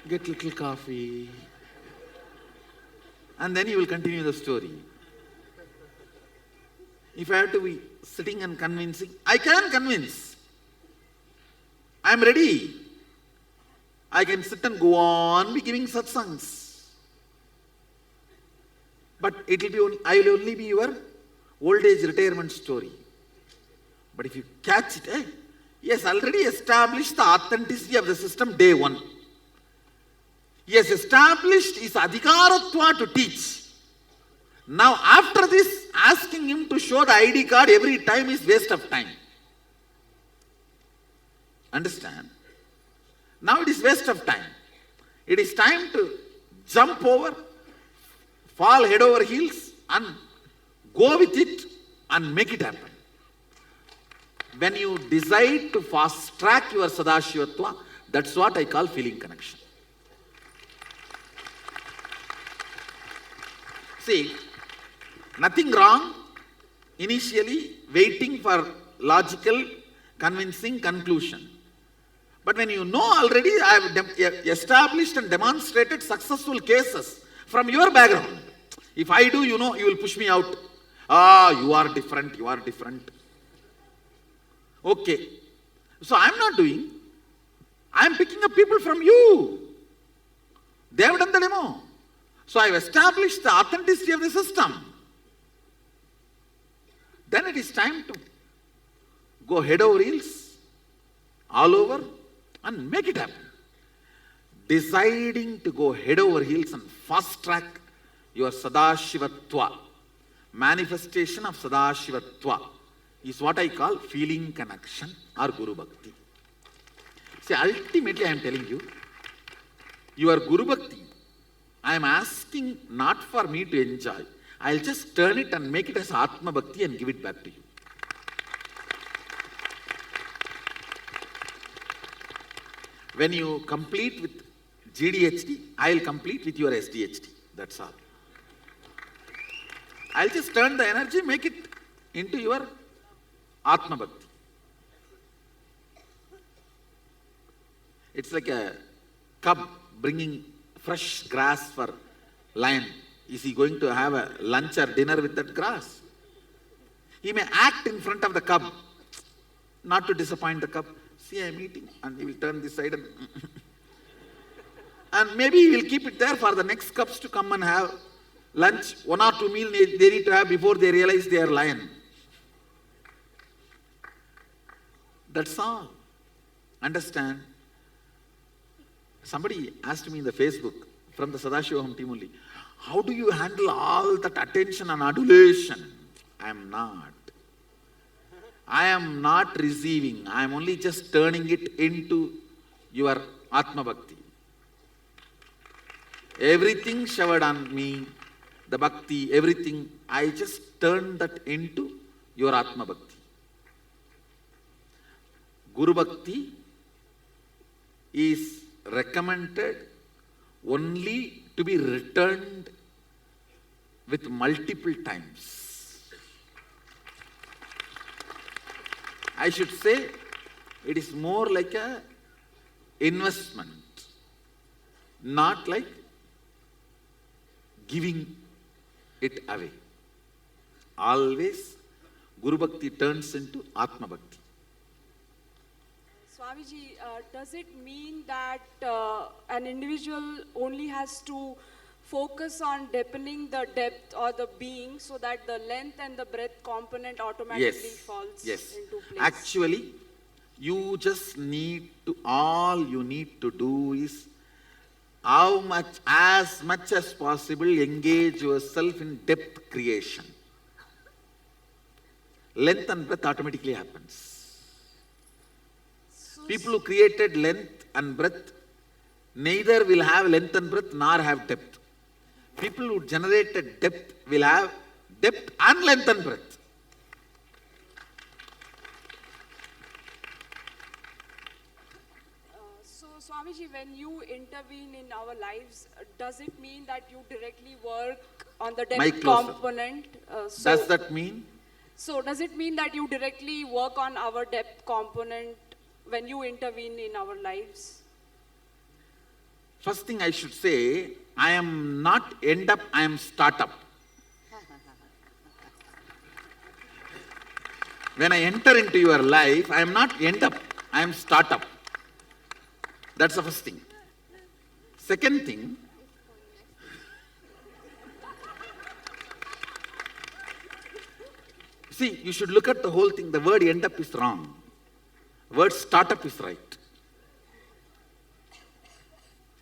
get little coffee, and then you will continue the story. If I have to be sitting and convincing, I can convince. I am ready. I can sit and go on be giving satsangs. But I will only be your old age retirement story. But if you catch it, yes, already established the authenticity of the system day one. Yes, established his adhikaratva to teach. Now after this, asking him to show the ID card every time is waste of time. Understand? Now it is waste of time. It is time to jump over, fall head over heels and go with it and make it happen. When you decide to fast track your Sadashivatva, that's what I call feeling connection. See, nothing wrong initially waiting for logical, convincing conclusion. But when you know already, I have established and demonstrated successful cases from your background. If I do, you know, you will push me out. You are different, you are different. Okay. So I am not doing. I am picking up people from you. They have done the demo. So I have established the authenticity of the system. Then it is time to go head over heels, all over, and make it happen. Deciding to go head over heels and fast track your Sadashivatva, manifestation of Sadashivatva, is what I call feeling connection or Guru Bhakti. See, ultimately I am telling you, your Guru Bhakti, I am asking not for me to enjoy. I will just turn it and make it as Atma Bhakti and give it back to you. When you complete with GDHD, I will complete with your SDHD. That's all. I will just turn the energy, make it into your Atma Bhakti. It's like a cub bringing fresh grass for lion. Is he going to have a lunch or dinner with that grass? He may act in front of the cub, not to disappoint the cub. See, I am eating, and he will turn this side and maybe he will keep it there for the next cubs to come and have lunch. 1 or 2 meals they need to have before they realize they are lion. That's all. Understand? Somebody asked me in the Facebook from the Sadashivam team only, how do you handle all that attention and adulation? I am not. I am not receiving. I am only just turning it into your Atma Bhakti. Everything showered on me, the Bhakti, everything, I just turn that into your Atma Bhakti. Guru Bhakti is recommended only to be returned with multiple times. I should say it is more like a investment, not like giving it away. Always Guru Bhakti turns into Atma Bhakti. Swamiji, does it mean that an individual only has to focus on deepening the depth or the being so that the length and the breadth component automatically falls into place? Actually, you just need to, all you need to do is as much as possible, engage yourself in depth creation. Length and breadth automatically happens. People who created length and breadth neither will have length and breadth nor have depth. People who generated depth will have depth and length and breadth. So Swamiji, when you intervene in our lives, does it mean that you directly work on the depth component? Does that mean? So does it mean that you directly work on our depth component when you intervene in our lives? First thing I should say, I am not end up, I am startup. When I enter into your life, I am not end up, I am startup. That's the first thing. Second thing, see, you should look at the whole thing. The word end up is wrong. Word startup is right.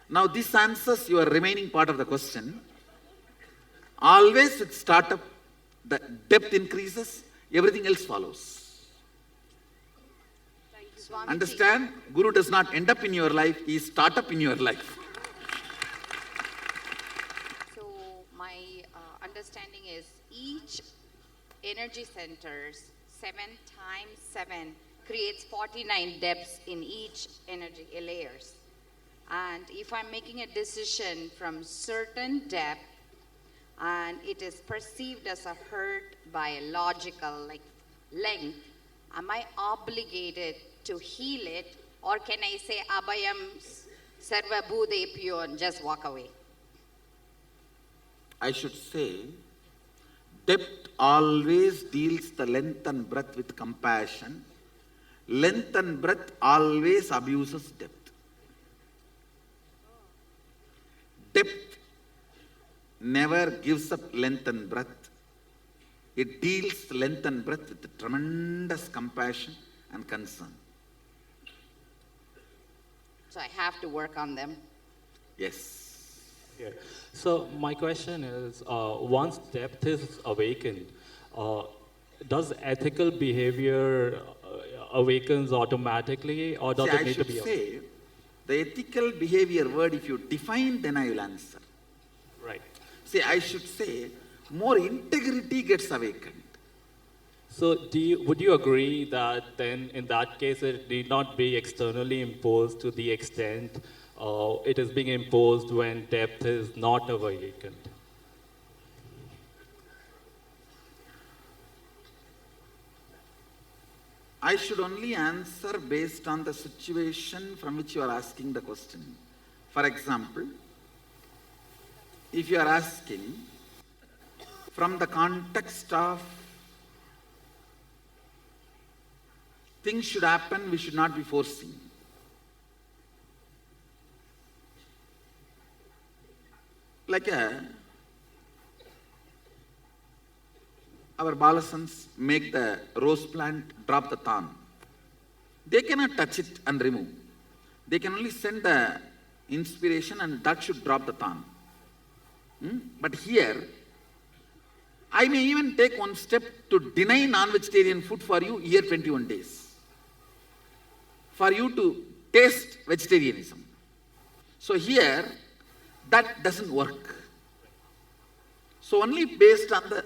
Now this answers your remaining part of the question. Always with startup, the depth increases, everything else follows. Understand? Guru does not end up in your life, he is startup in your life. So my understanding is each energy centers 7 times 7 creates 49 depths in each energy layers. And if I'm making a decision from certain depth and it is perceived as a hurt by a logical like length, am I obligated to heal it, or can I say abhayam sarva bhudepyo and just walk away? I should say, depth always deals the length and breadth with compassion. Length and breadth always abuses depth. Depth never gives up length and breadth. It deals length and breadth with tremendous compassion and concern. So I have to work on them. Yes. Yeah. So my question is, once depth is awakened, does ethical behavior awakens automatically, or does it need to be? I should say, the ethical behavior word, if you define, then I will answer. Right. See, I should say, more integrity gets awakened. So would you agree that then in that case it need not be externally imposed to the extent it is being imposed when depth is not awakened? I should only answer based on the situation from which you are asking the question. For example, if you are asking from the context of things should happen, we should not be forcing. Like our balasans make the rose plant drop the thorn. They cannot touch it and remove. They can only send the inspiration and that should drop the thorn. But here, I may even take one step to deny non-vegetarian food for you here 21 days. For you to taste vegetarianism. So here, that doesn't work. So only based on the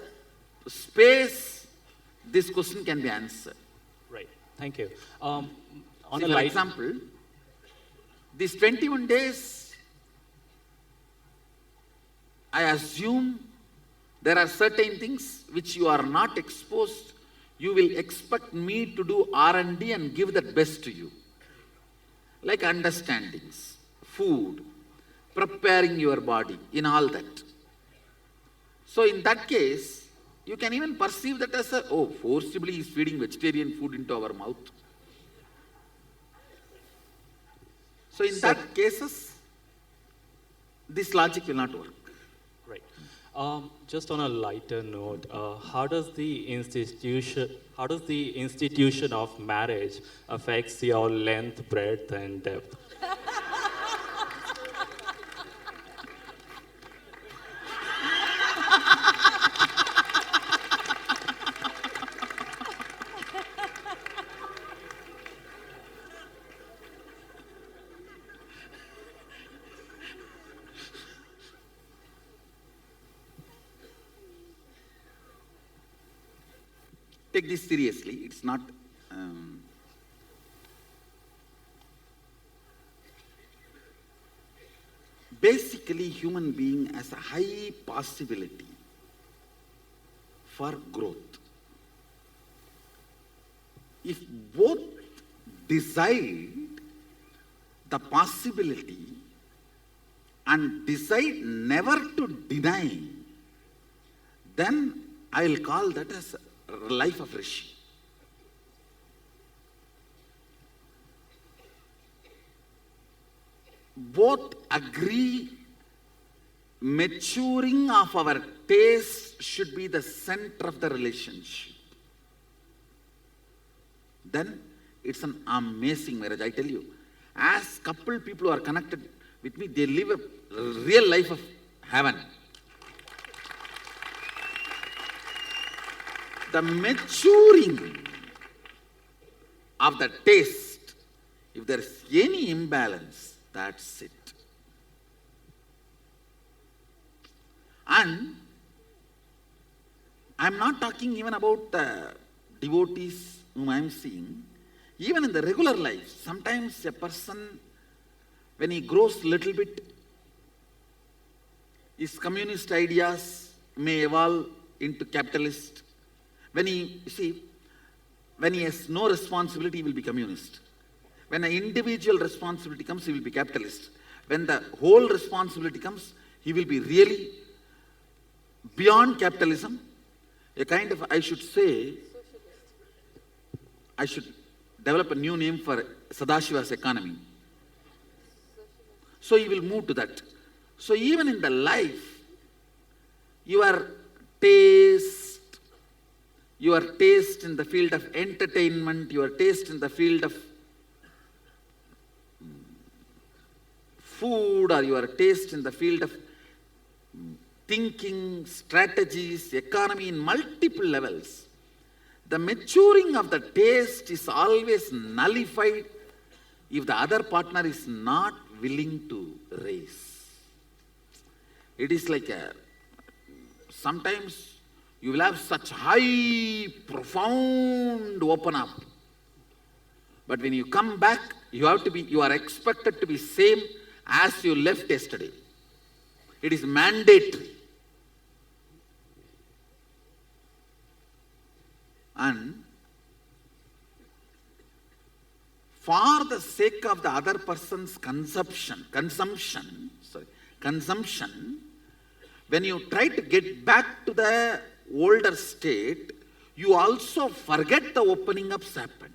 space, this question can be answered. Right. Thank you. See, for example, these 21 days, I assume there are certain things which you are not exposed. You will expect me to do R&D and give that best to you. Like understandings, food, preparing your body, in all that. So in that case, you can even perceive that as forcibly is feeding vegetarian food into our mouth. So in that cases, this logic will not work. Right. Just on a lighter note, how does the institution of marriage affects your length, breadth, and depth? Take this seriously. It's not. Basically, human being has a high possibility for growth. If both decide the possibility and decide never to deny, then I will call that as life of rishi. Both agree maturing of our taste should be the center of the relationship. Then it's an amazing marriage, I tell you. As couple people who are connected with me, they live a real life of heaven. The maturing of the taste, if there is any imbalance, that's it. And I'm not talking even about the devotees whom I'm seeing. Even in the regular life, sometimes a person, when he grows little bit, his communist ideas may evolve into capitalist. When he has no responsibility, he will be communist. When an individual responsibility comes, he will be capitalist. When the whole responsibility comes, he will be really beyond capitalism. A kind of, I should develop a new name for Sadashiva's economy. So he will move to that. So even in the life, your taste in the field of entertainment, your taste in the field of food, or your taste in the field of thinking, strategies, economy in multiple levels, the maturing of the taste is always nullified if the other partner is not willing to raise. It is like sometimes you will have such high, profound open up. But when you come back, you are expected to be same as you left yesterday. It is mandatory. And for the sake of the other person's consumption, when you try to get back to the older state, you also forget the opening ups happened.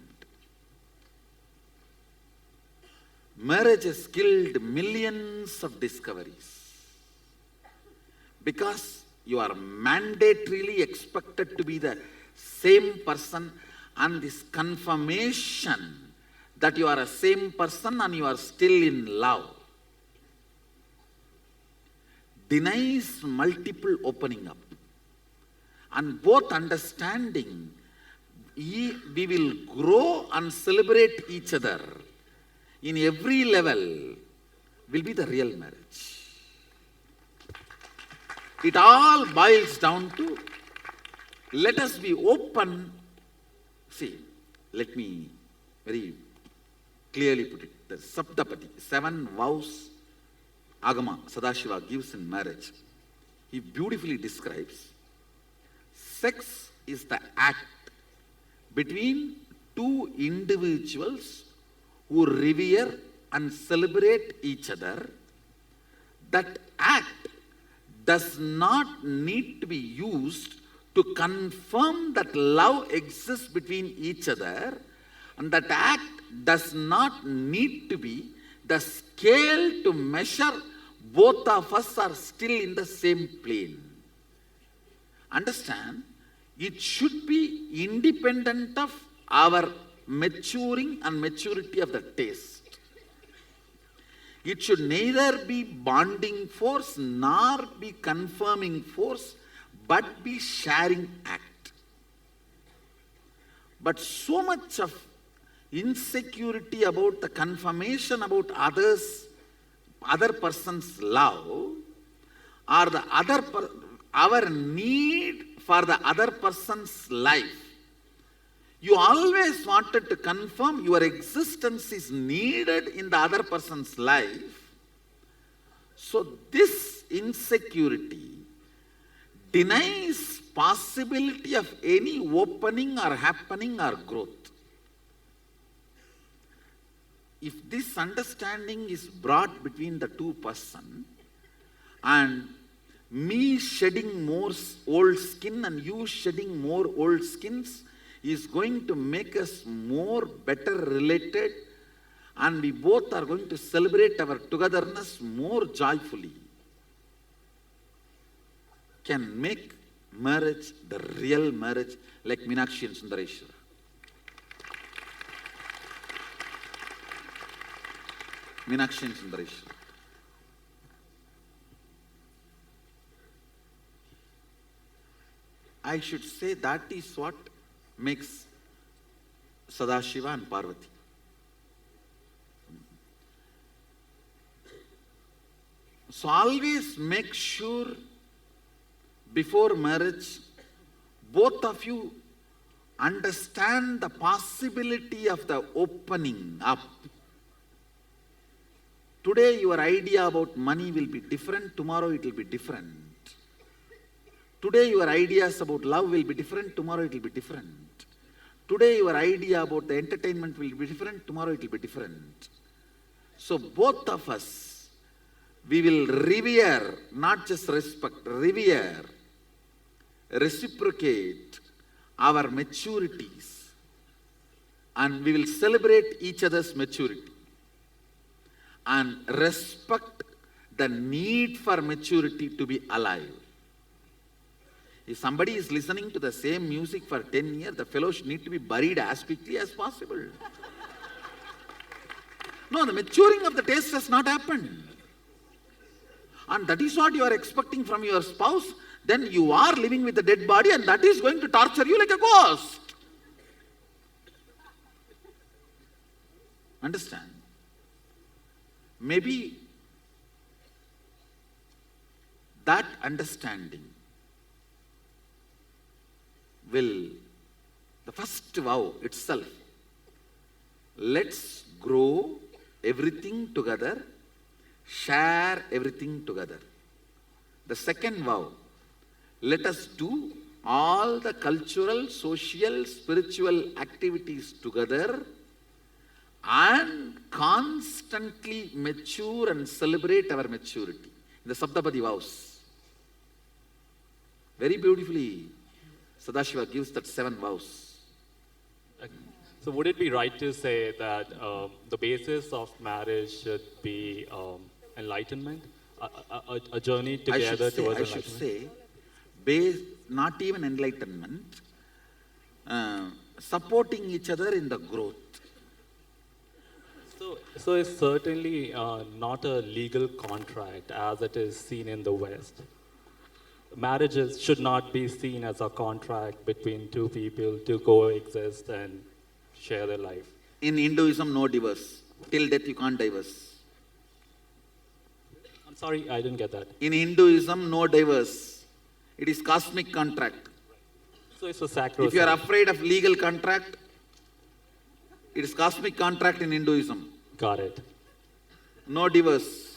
Marriage has killed millions of discoveries because you are mandatorily expected to be the same person, and this confirmation that you are a same person and you are still in love denies multiple opening up. And both understanding, we will grow and celebrate each other in every level, will be the real marriage. It all boils down to, let us be open. See, let me very clearly put it. The Saptapati, 7 vows Agama Sadashiva gives in marriage. He beautifully describes sex is the act between two individuals who revere and celebrate each other. That act does not need to be used to confirm that love exists between each other, and that act does not need to be the scale to measure both of us are still in the same plane. Understand, it should be independent of our maturing and maturity of the taste. It should neither be bonding force nor be confirming force, but be sharing act. But so much of insecurity about the confirmation about other person's love, or our need for the other person's life. You always wanted to confirm your existence is needed in the other person's life. So this insecurity denies possibility of any opening or happening or growth. If this understanding is brought between the two persons, and me shedding more old skin and you shedding more old skins is going to make us more better related, and we both are going to celebrate our togetherness more joyfully, can make marriage the real marriage, like Meenakshi and Sundareshwara. Meenakshi and Sundareshwara. I should say that is what makes Sadashiva and Parvati. So always make sure before marriage, both of you understand the possibility of the opening up. Today your idea about money will be different, tomorrow it will be different. Today your ideas about love will be different, tomorrow it will be different. Today your idea about the entertainment will be different, tomorrow it will be different. So both of us, we will revere, not just respect, revere, reciprocate our maturities, and we will celebrate each other's maturity and respect the need for maturity to be alive. If somebody is listening to the same music for 10 years, the fellow should need to be buried as quickly as possible. No, the maturing of the taste has not happened. And that is what you are expecting from your spouse, then you are living with a dead body, and that is going to torture you like a ghost. Understand? Maybe that understanding will, the first vow itself, let's grow everything together, share everything together. The second vow, let us do all the cultural, social, spiritual activities together and constantly mature and celebrate our maturity. In the Saptapadi vows, very beautifully, Sadashiva gives that 7 vows. So would it be right to say that the basis of marriage should be enlightenment, a journey together towards enlightenment? I should say, not even enlightenment, supporting each other in the growth. So it's certainly not a legal contract as it is seen in the West. Marriages should not be seen as a contract between two people to coexist and share their life. In Hinduism, no divorce. Till death you can't divorce. I'm sorry, I didn't get that. In Hinduism, no divorce. It is cosmic contract. So it's a sacrosanct. If you are afraid of legal contract, it is cosmic contract in Hinduism. Got it. No divorce.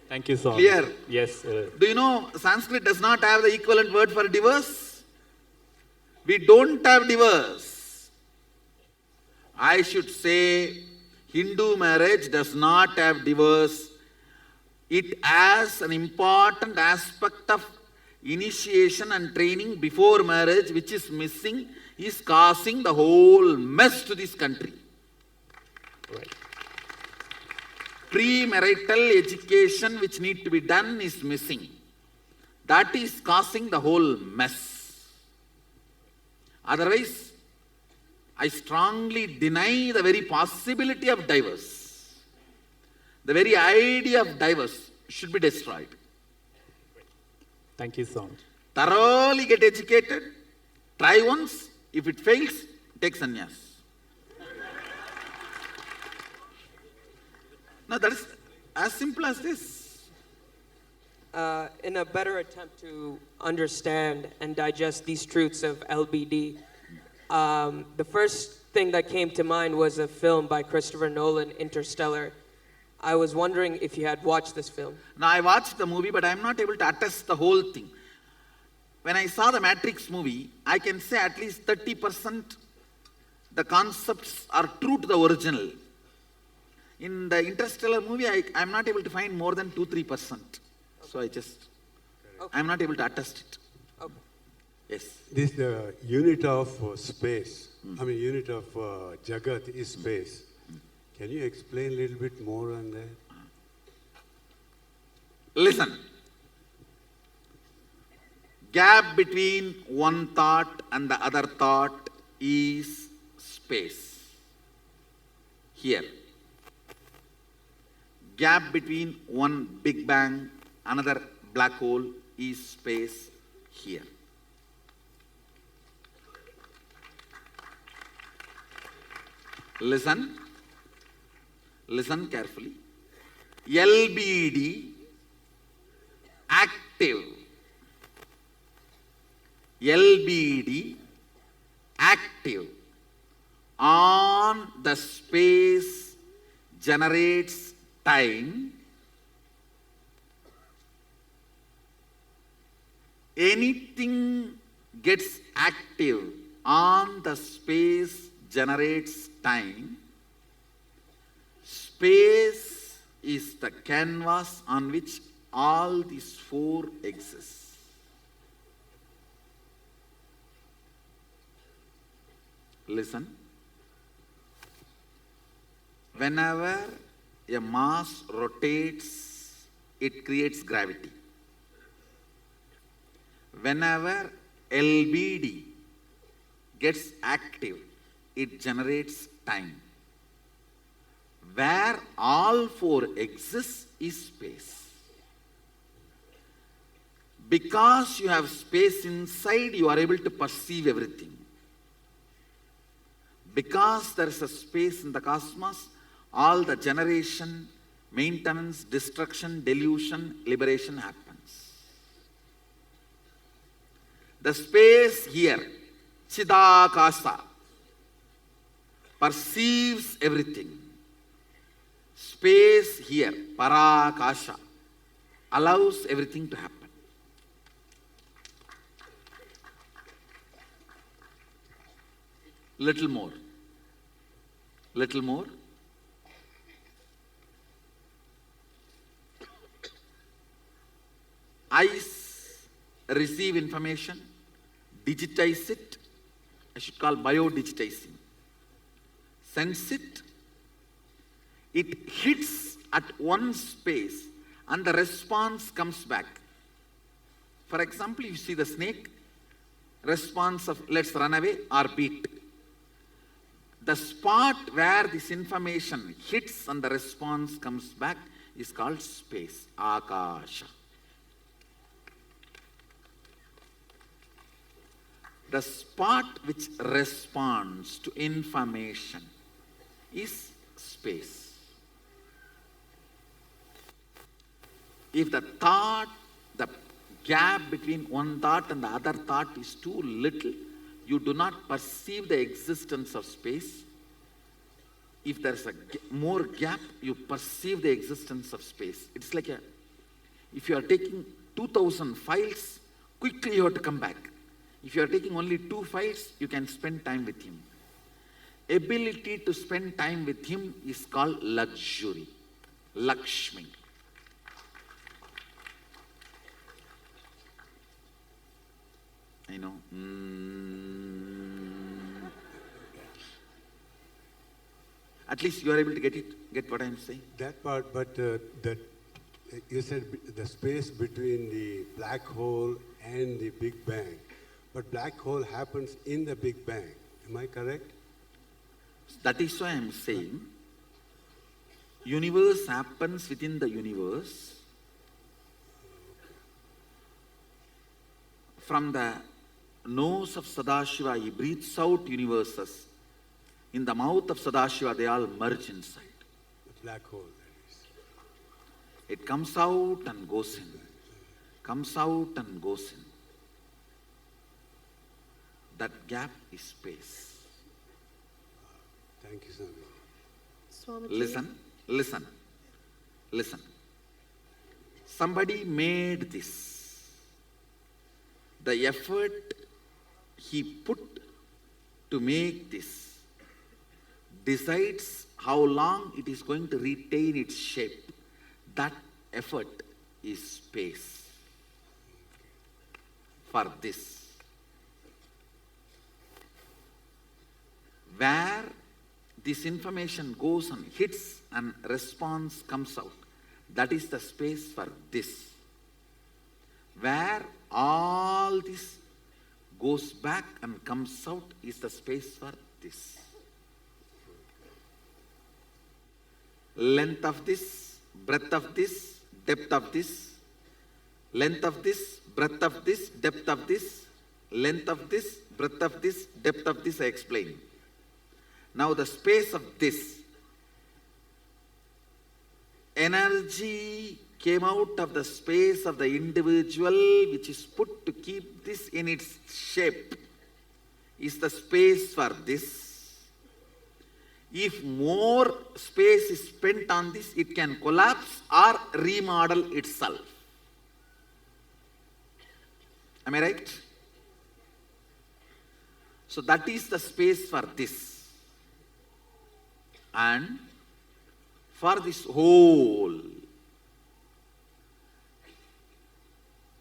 Thank you so much. Clear? Yes. Do you know Sanskrit does not have the equivalent word for divorce? We don't have divorce. I should say Hindu marriage does not have divorce. It has an important aspect of initiation and training before marriage, which is missing, is causing the whole mess to this country. Right. premarital education which need to be done is missing. That is causing the whole mess. Otherwise, I strongly deny the very possibility of divorce. The very idea of divorce should be destroyed. Thank you so much. Thoroughly get educated, try once, if it fails, take sannyas. Now that is as simple as this. In a better attempt to understand and digest these truths of LBD, the first thing that came to mind was a film by Christopher Nolan, Interstellar. I was wondering if you had watched this film. Now I watched the movie, but I am not able to attest the whole thing. When I saw the Matrix movie, I can say at least 30% the concepts are true to the original. In the Interstellar movie, I am not able to find more than 2-3%. So I am not able to attest it. Okay. Yes. This unit of space, unit of Jagat is space. Can you explain a little bit more on that? Listen. Gap between one thought and the other thought is space. Here. Gap between one Big Bang, another black hole is space here. Listen carefully. LBD, active. LBD, active on the space generates time. Anything gets active on the space generates time. Space is the canvas on which all these four exist. Listen. Whenever a mass rotates, it creates gravity. Whenever LBD gets active, it generates time. Where all four exist is space. Because you have space inside, you are able to perceive everything. Because there is a space in the cosmos, all the generation, maintenance, destruction, delusion, liberation happens. The space here, Chidakasa, perceives everything. Space here, Parakasha, allows everything to happen. Little more. Little more. Eyes receive information, digitize it, I should call biodigitizing. Sense it, it hits at one space and the response comes back. For example, you see the snake, response of let's run away or beat. The spot where this information hits and the response comes back is called space, Akasha. The spot which responds to information is space. If the thought, the gap between one thought and the other thought is too little, you do not perceive the existence of space. If there's a more gap, you perceive the existence of space. It's like if you are taking 2,000 files, quickly you have to come back. If you are taking only 2 files, you can spend time with him. Ability to spend time with him is called luxury, Lakshmi. I know. At least you are able to get what I am saying. That part, but that you said the space between the black hole and the Big Bang. But black hole happens in the Big Bang. Am I correct? That is why I am saying, universe happens within the universe. From the nose of Sadashiva, he breathes out universes. In the mouth of Sadashiva, they all merge inside. The black hole, that is. It comes out and goes in. Comes out and goes in. That gap is space. Thank you, Swami. Listen. Somebody made this. The effort he put to make this decides how long it is going to retain its shape. That effort is space for this. Where this information goes and hits and response comes out, that is the space for this. Where all this goes back and comes out is the space for this. Length of this, breadth of this, depth of this, length of this, breadth of this, depth of this, length of this, breadth of this, depth of this, I explained. Now the space of this, energy came out of the space of the individual which is put to keep this in its shape, is the space for this. If more space is spent on this, it can collapse or remodel itself. Am I right? So that is the space for this. And for this whole,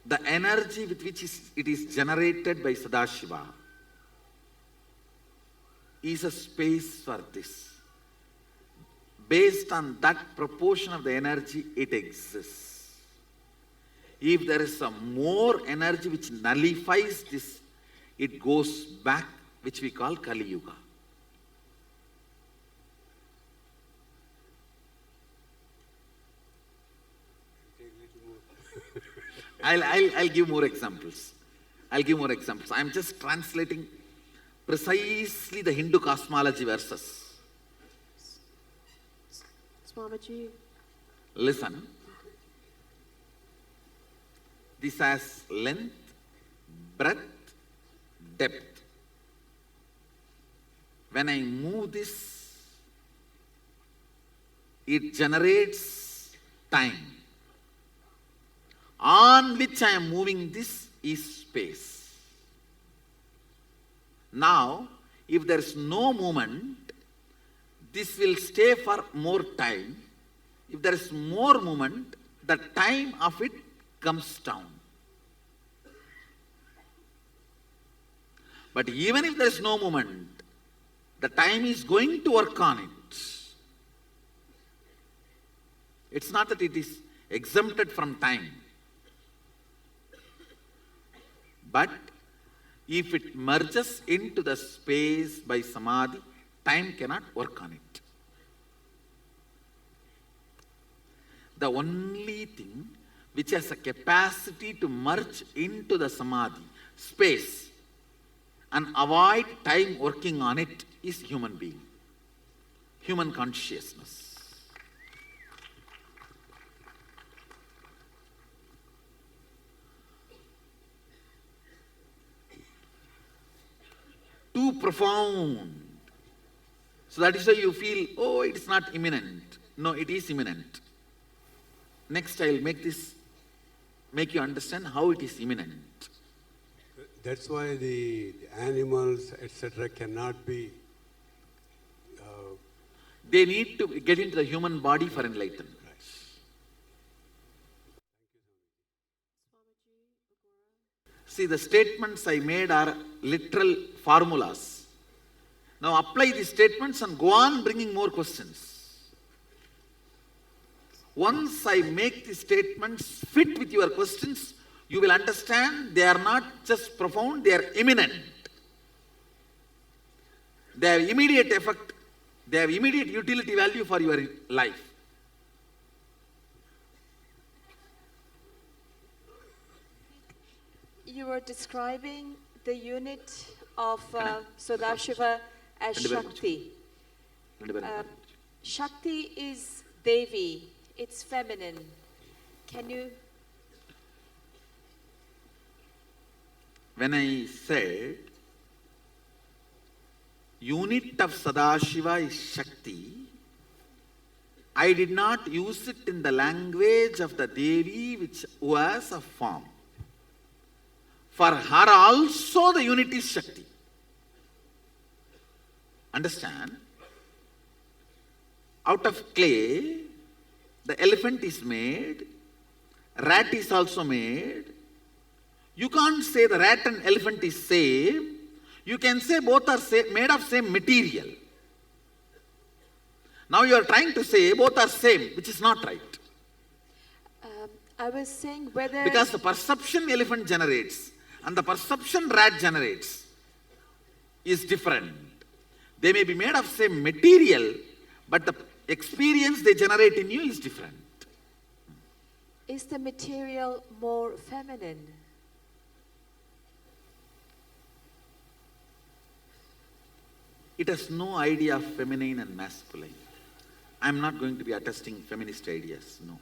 the energy with which it is generated by Sadashiva is a space for this. Based on that proportion of the energy, it exists. If there is some more energy which nullifies this, it goes back, which we call Kali Yuga. I'll give more examples. I am just translating precisely the Hindu cosmology verses. Swamiji. Listen. This has length, breadth, depth. When I move this, it generates time. On which I am moving this is space. Now, if there is no movement, this will stay for more time. If there is more movement, the time of it comes down. But even if there is no movement, the time is going to work on it. It's not that it is exempted from time. But if it merges into the space by samadhi, time cannot work on it. The only thing which has a capacity to merge into the samadhi, space, and avoid time working on it is human being, human consciousness. Too profound. So that is why you feel, oh, it's not imminent. No, it is imminent. Next, I'll make you understand how it is imminent. That's why the animals, etc., cannot be. They need to get into the human body for enlightenment. See, the statements I made are literal formulas. Now apply these statements and go on bringing more questions. Once I make the statements fit with your questions, you will understand they are not just profound, they are imminent. They have immediate effect, they have immediate utility value for your life. You were describing the unit of Sadashiva as Shakti. Shakti is Devi, it's feminine. Can you? When I said unit of Sadashiva is Shakti, I did not use it in the language of the Devi which was a form. For her also the unit is Shakti. Understand? Out of clay, the elephant is made, rat is also made. You can't say the rat and elephant is same. You can say both are made of same material. Now you are trying to say both are same, which is not right. I was saying whether... Because the perception elephant generates and the perception rat generates is different. They may be made of same material, but the experience they generate in you is different. Is the material more feminine? It has no idea of feminine and masculine. I am not going to be attesting feminist ideas, no.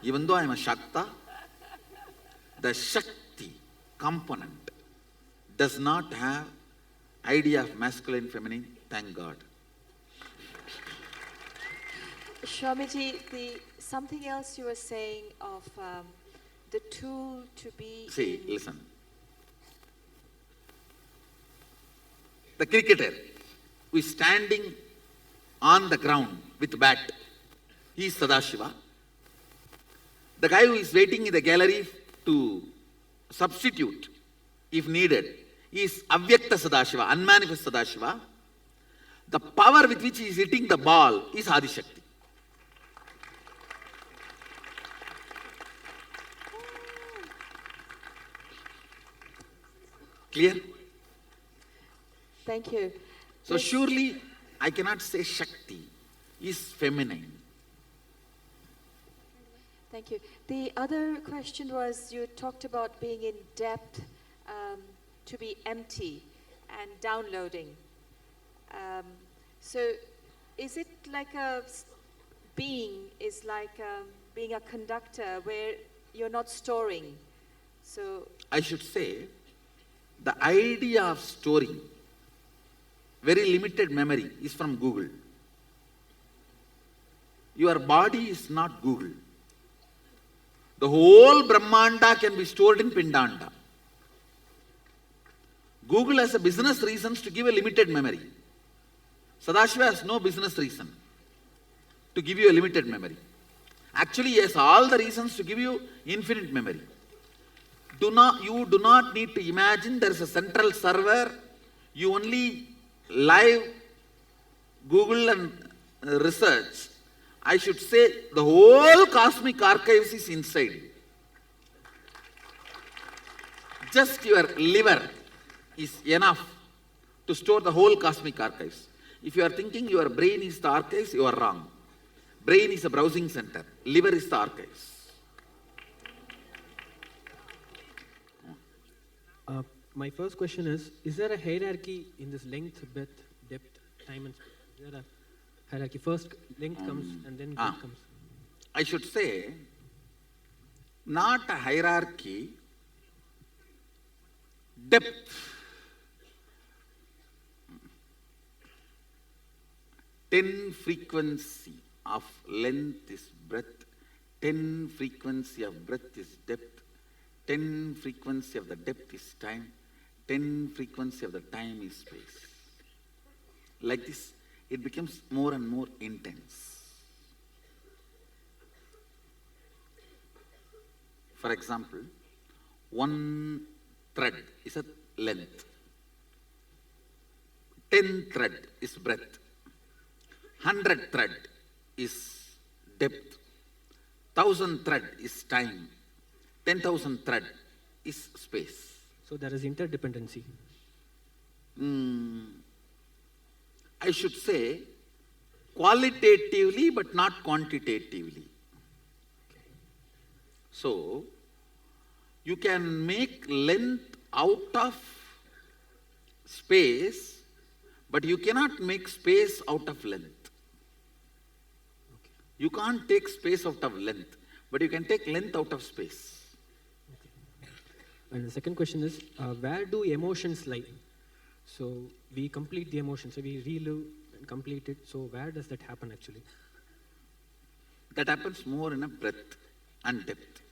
Even though I am a Shakta, the Shakti component does not have idea of masculine, feminine, thank God. Swamiji, something else you were saying of the tool to be... See, listen. The cricketer who is standing on the ground with bat, he is Sadashiva. The guy who is waiting in the gallery to substitute, if needed, is Avyakta Sadashiva, unmanifest Sadashiva. The power with which he is hitting the ball is Adishakti. Clear? Thank you. So surely I cannot say Shakti is feminine. Thank you. The other question was, you talked about being in depth, to be empty and downloading. So is it like being a conductor where you're not storing? So I should say, the idea of storing very limited memory is from Google. Your body is not Google. The whole Brahmanda can be stored in Pindanda. Google has a business reasons to give a limited memory. Sadashiva has no business reason to give you a limited memory. Actually, he has all the reasons to give you infinite memory. You do not need to imagine there is a central server. You only live Google and research. I should say the whole cosmic archives is inside you. Just your liver is enough to store the whole cosmic archives. If you are thinking your brain is the archives, you are wrong. Brain is a browsing center. Liver is the archives. My first question is there a hierarchy in this length, breadth, depth, time and space? Is there a hierarchy? First length comes and then breadth comes. I should say, not a hierarchy, depth. 10 frequency of length is breadth, 10 frequency of breadth is depth, 10 frequency of the depth is time, 10 frequency of the time is space. Like this, it becomes more and more intense. For example, one thread is a length. 10 thread is breadth. 100 thread is depth. 1,000 thread is time. 10,000 thread is space. So there is interdependency. I should say qualitatively but not quantitatively. So, you can make length out of space, but you cannot make space out of length. You can't take space out of length, but you can take length out of space. And the second question is, where do emotions lie? So we complete the emotion, so we relive and complete it. So where does that happen actually? That happens more in a breadth and depth.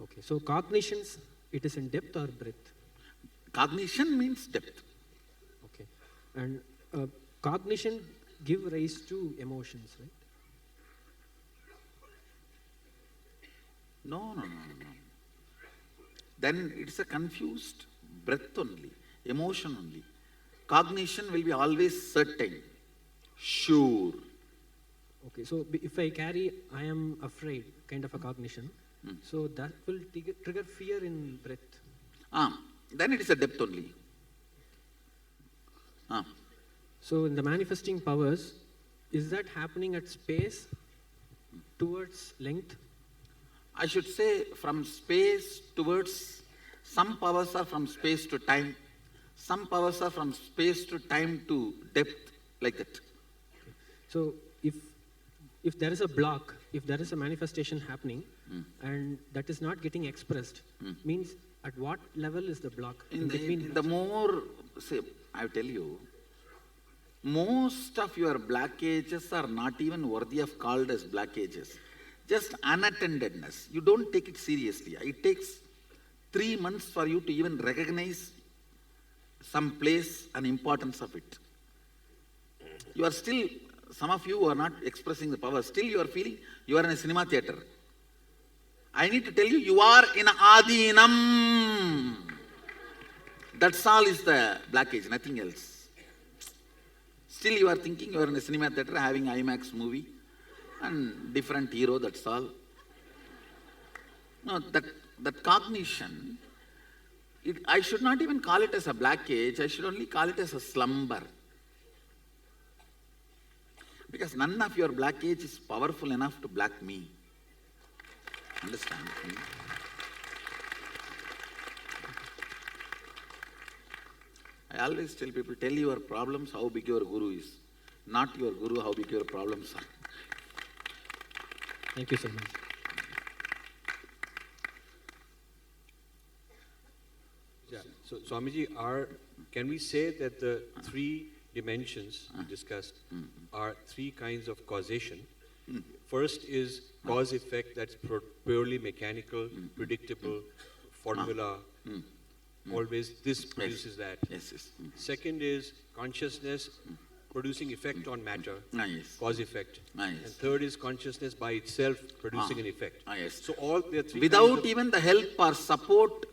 Okay, so cognitions, it is in depth or breadth? Cognition means depth. Okay, and cognition give rise to emotions, right? No. Then it's a confused breadth only, emotion only. Cognition will be always certain, sure. Okay, so if I carry I am afraid kind of a cognition, so that will trigger fear in breadth. Then it is a depth only. So in the manifesting powers, is that happening at space towards length? I should say from space towards, some powers are from space to time, some powers are from space to time to depth, like that. Okay. So if there is a block, if there is a manifestation happening and that is not getting expressed, means at what level is the block? In the more, say, I tell you, most of your blockages are not even worthy of called as blockages. Just unattendedness. You don't take it seriously. It takes 3 months for you to even recognize some place and importance of it. You are still, some of you are not expressing the power. Still you are feeling you are in a cinema theater. I need to tell you, you are in Adinam. That's all is the blockage, nothing else. Still you are thinking you are in a cinema theater having IMAX movie and different hero, that's all. No, that cognition, I should not even call it as a blockage, I should only call it as a slumber. Because none of your blockage is powerful enough to block me. Understand? I always tell people, tell your problems how big your guru is. Not your guru, how big your problems are. Thank you so much. Yeah. So, Swamiji, can we say that the 3 dimensions discussed are 3 kinds of causation? First is cause-effect, that's purely mechanical, predictable, formula, always this produces that. Yes. Second is consciousness producing effect on matter, cause-effect. And third is consciousness by itself producing an effect. So all the 3 without even the help or support,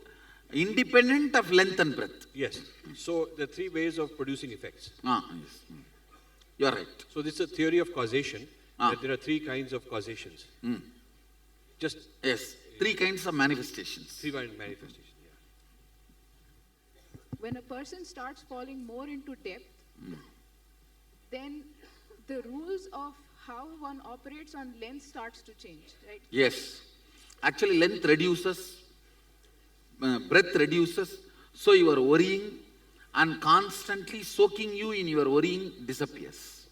independent of length and breadth. Yes. So the 3 ways of producing effects. Yes. You are right. So this is a theory of causation, that there are 3 kinds of causations. Just yes, 3 kinds of manifestations. 3 kinds of manifestations. When a person starts falling more into depth, then the rules of how one operates on length starts to change, right? Yes. Actually, length reduces, breadth reduces, so your worrying and constantly soaking you in your worrying disappears.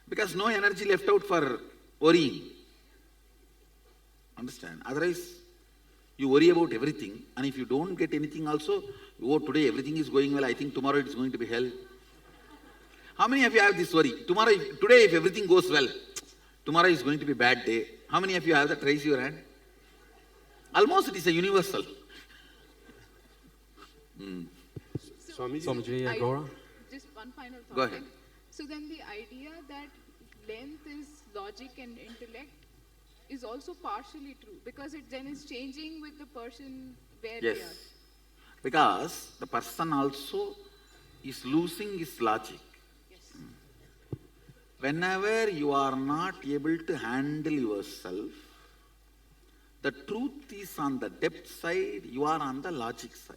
Because no energy left out for worrying. Understand? Otherwise, you worry about everything, and if you don't get anything also, oh, today everything is going well, I think tomorrow it is going to be hell. How many of you have this worry? Today if everything goes well, tomorrow is going to be a bad day. How many of you have that? Raise your hand. Almost it is a universal. Swamiji, Agora? Just one final thought. Go ahead. So then the idea that length is logic and intellect is also partially true, because it then is changing with the person where they are. Because the person also is losing his logic. Whenever you are not able to handle yourself, the truth is on the depth side, you are on the logic side.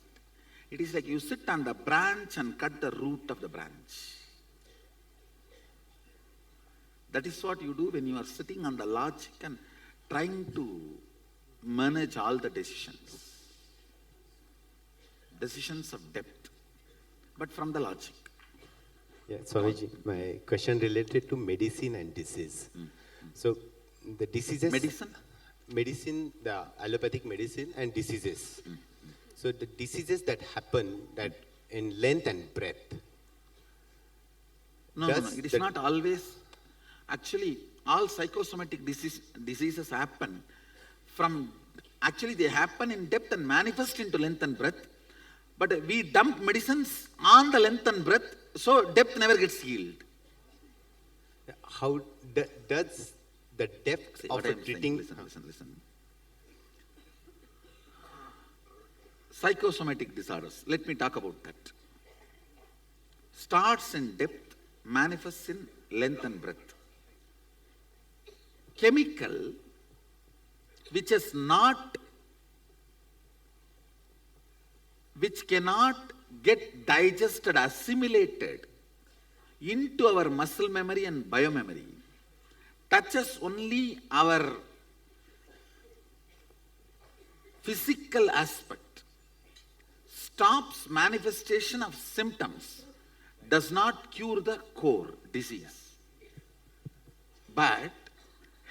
It is like you sit on the branch and cut the root of the branch. That is what you do when you are sitting on the logic and trying to manage all the decisions. Decisions of depth, but from the logic. Yeah, Swamiji, my question related to medicine and disease. So the diseases... Medicine, the allopathic medicine and diseases. So the diseases that happen that in length and breadth. No, it is not always. Actually, all psychosomatic diseases happen from, actually they happen in depth and manifest into length and breadth. But we dump medicines on the length and breadth, so depth never gets healed. How does the depth of treating... Listen. Psychosomatic disorders, let me talk about that. Starts in depth, manifests in length and breadth. Chemical, which cannot get digested, assimilated into our muscle memory and biomemory, touches only our physical aspect, stops manifestation of symptoms, does not cure the core disease. But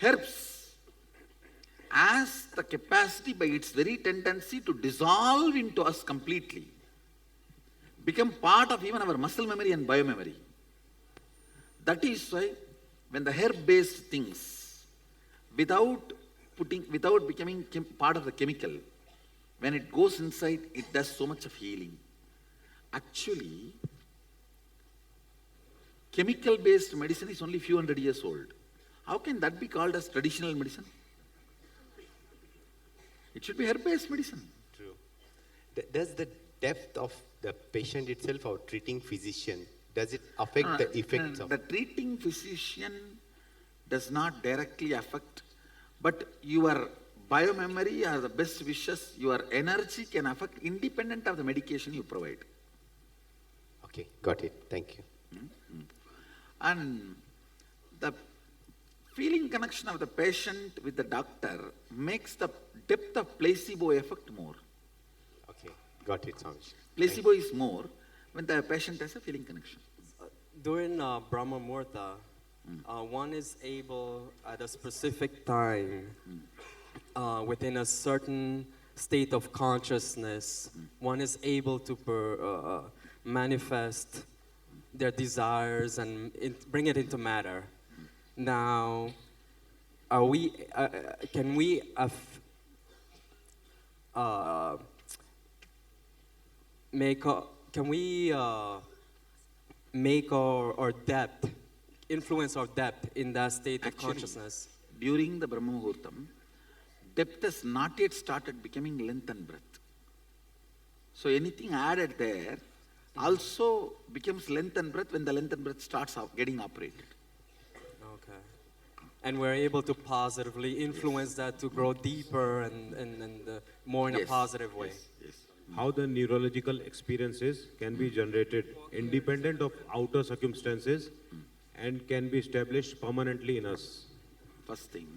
herbs has the capacity by its very tendency to dissolve into us completely, become part of even our muscle memory and biomemory. That is why when the herb-based things, without becoming part of the chemical, when it goes inside, it does so much of healing. Actually, chemical-based medicine is only few hundred years old. How can that be called as traditional medicine? It should be herb-based medicine. True. Does the depth of the patient itself or treating physician, does it affect the effects of... The treating physician does not directly affect, but your biomemory or the best wishes, your energy can affect independent of the medication you provide. Okay, got it. Thank you. And the feeling connection of the patient with the doctor makes the depth of placebo effect more. Okay, got it, Swamiji. Placebo is more when the patient has a feeling connection. During Brahma Muhurta, one is able at a specific time, within a certain state of consciousness, one is able to manifest their desires and bring it into matter. Now, can we make our depth, influence our depth in that state of consciousness? During the Brahma Muhurtam, depth has not yet started becoming length and breadth. So anything added there also becomes length and breadth when the length and breadth starts getting operated. Okay. And we're able to positively influence that to grow deeper and more in a positive way. How the neurological experiences can be generated independent of outer circumstances and can be established permanently in us. First thing,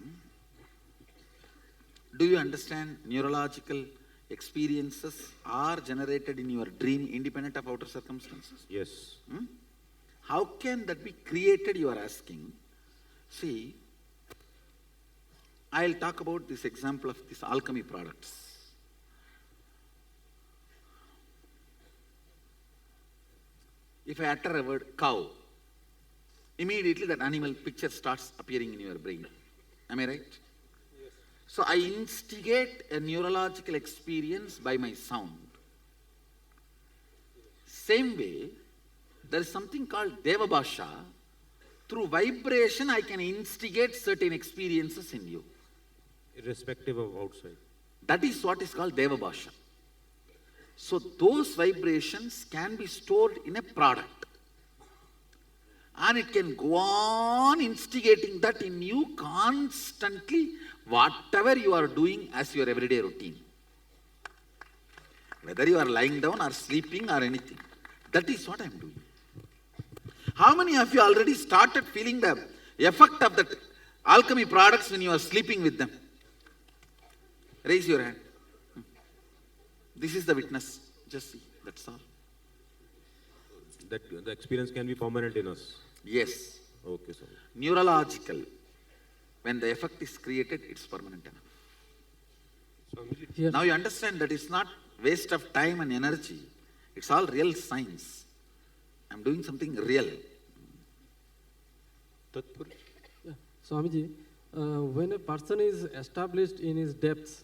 do you understand neurological experiences are generated in your dream independent of outer circumstances? Yes. How can that be created, you are asking? See, I'll talk about this example of these alchemy products. If I utter a word cow, immediately that animal picture starts appearing in your brain. Am I right? Yes. So I instigate a neurological experience by my sound. Same way, there is something called Deva Bhasha. Through vibration, I can instigate certain experiences in you. Irrespective of outside. That is what is called Deva Bhasha. So those vibrations can be stored in a product. And it can go on instigating that in you constantly, whatever you are doing as your everyday routine. Whether you are lying down or sleeping or anything. That is what I am doing. How many of you already started feeling the effect of that alchemy products when you are sleeping with them? Raise your hand. This is the witness. Just see, that's all. That the experience can be permanent in us. Yes. Okay, sir. Neurological. When the effect is created, it's permanent enough. Now you understand that it's not waste of time and energy. It's all real science. I'm doing something real. Yeah. Swamiji, when a person is established in his depths,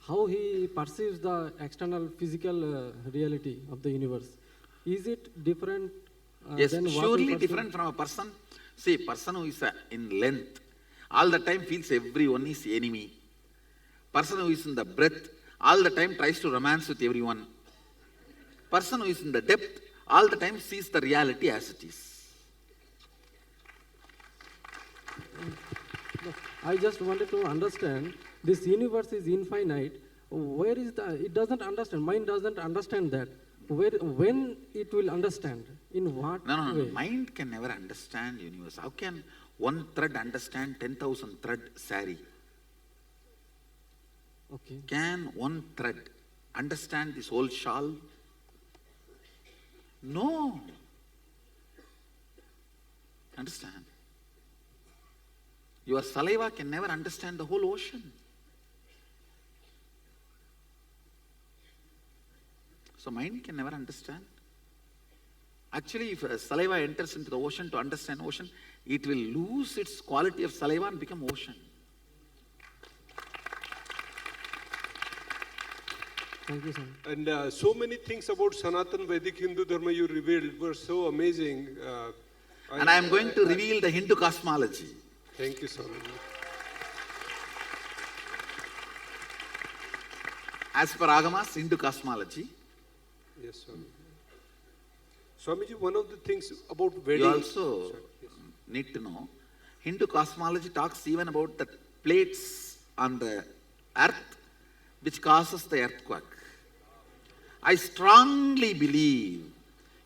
how he perceives the external physical reality of the universe, is it different Yes, than what we surely perceive? different from a person. See, a person who is in length, all the time feels everyone is enemy. Person who is in the breadth, all the time tries to romance with everyone. Person who is in the depth, all the time sees the reality as it is. I just wanted to understand, this universe is infinite. Where is the, it doesn't understand, mind doesn't understand that. Where, when it will understand? In what No. way? Mind can never understand universe. How can one thread understand 10,000 thread sari? Okay. Can one thread understand this whole shawl? No. Understand? Your saliva can never understand the whole ocean. So mind can never understand. Actually, if saliva enters into the ocean to understand ocean, it will lose its quality of saliva and become ocean. Thank you, sir. And so many things about Sanatan Vedic Hindu Dharma you revealed were so amazing. And I am going to reveal the Hindu cosmology. Thank you, Swamiji. As per Agamas, Hindu cosmology, Yes, Swamiji. Swamiji, one of the things about wedding. you also need to know, Hindu cosmology talks even about the plates on the earth which causes the earthquake. I strongly believe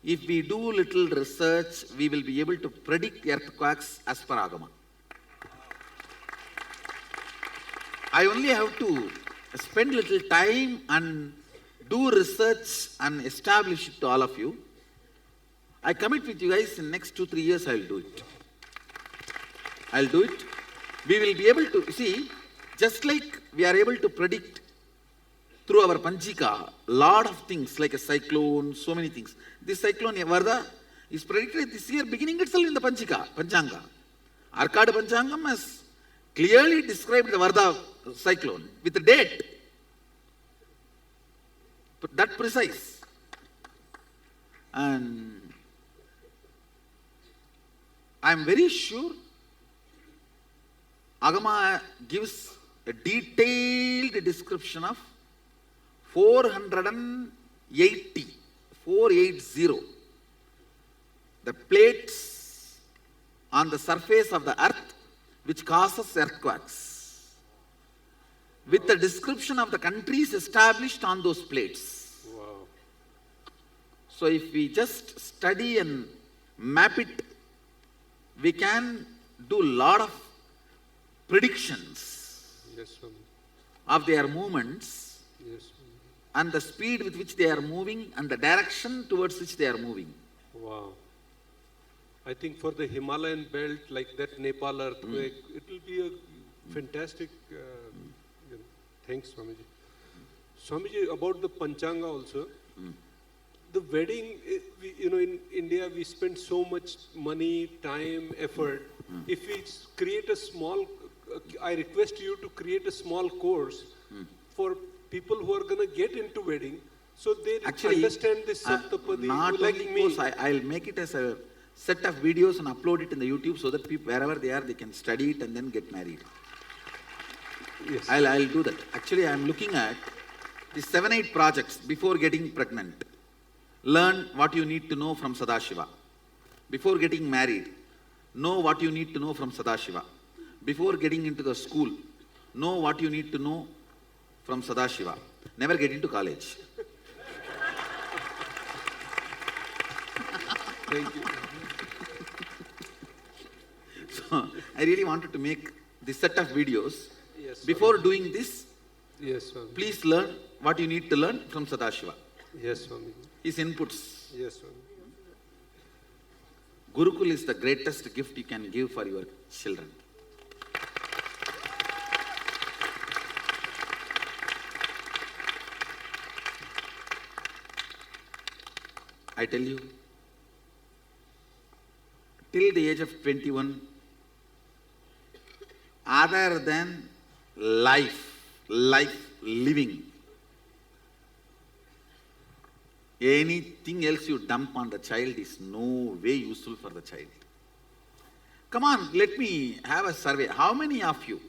if we do little research, we will be able to predict earthquakes as per Agama. I only have to spend little time and do research and establish it to all of you. I commit with you guys in next 2-3 years I will do it. I'll do it. We will be able to, see, just like we are able to predict through our Panchika, lot of things like a cyclone, so many things. This cyclone, Varda, is predicted this year beginning itself in the Panchanga. Arcad Panchangam has clearly described the Varda cyclone with the date. But that precise. And I am very sure Agama gives a detailed description of 480, the plates on the surface of the earth which causes earthquakes, with the description of the countries established on those plates. Wow. So if we just study and map it, we can do a lot of predictions Yes, Swamiji. of their movements Yes. and the speed with which they are moving and the direction towards which they are moving. Wow. I think for the Himalayan belt, like that Nepal earthquake, it will be a fantastic. Thanks, Swamiji. Swamiji, about the Panchanga also, the wedding, in India we spend so much money, time, effort. If we create a small, I request you to create a small course for people who are going to get into wedding, so they understand this Saptapadi, not like only me. course, I'll make it as a set of videos and upload it in the YouTube so that people, wherever they are, they can study it and then get married. Yes. I'll do that. Actually, I'm looking at the 7-8 projects before getting pregnant. Learn what you need to know from Sadashiva. Before getting married, know what you need to know from Sadashiva. Before getting into the school, know what you need to know from Sadashiva. Never get into college. Thank you. So, I really wanted to make this set of videos. Yes, Before doing this, Yes, Swami. please learn what you need to learn from Sadashiva. Yes, Swami. His inputs. Yes, Swami. Gurukul is the greatest gift you can give for your children. I tell you, till the age of 21, other than living, anything else you dump on the child is no way useful for the child. Come on, let me have a survey. How many of you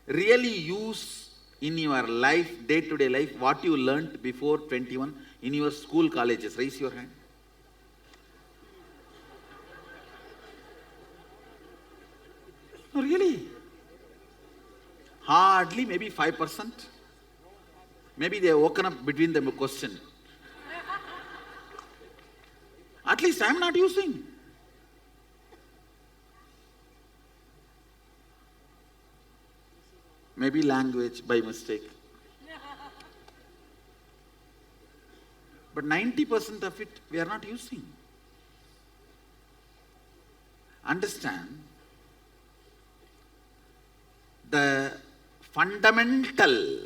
really use in your life, day-to-day life, what you learnt before 21 in your school, colleges? Raise your hand. No, really? Hardly, maybe 5%. Maybe they have woken up between them a question. At least I am not using. Maybe language by mistake. But 90% of it we are not using. Understand, the fundamental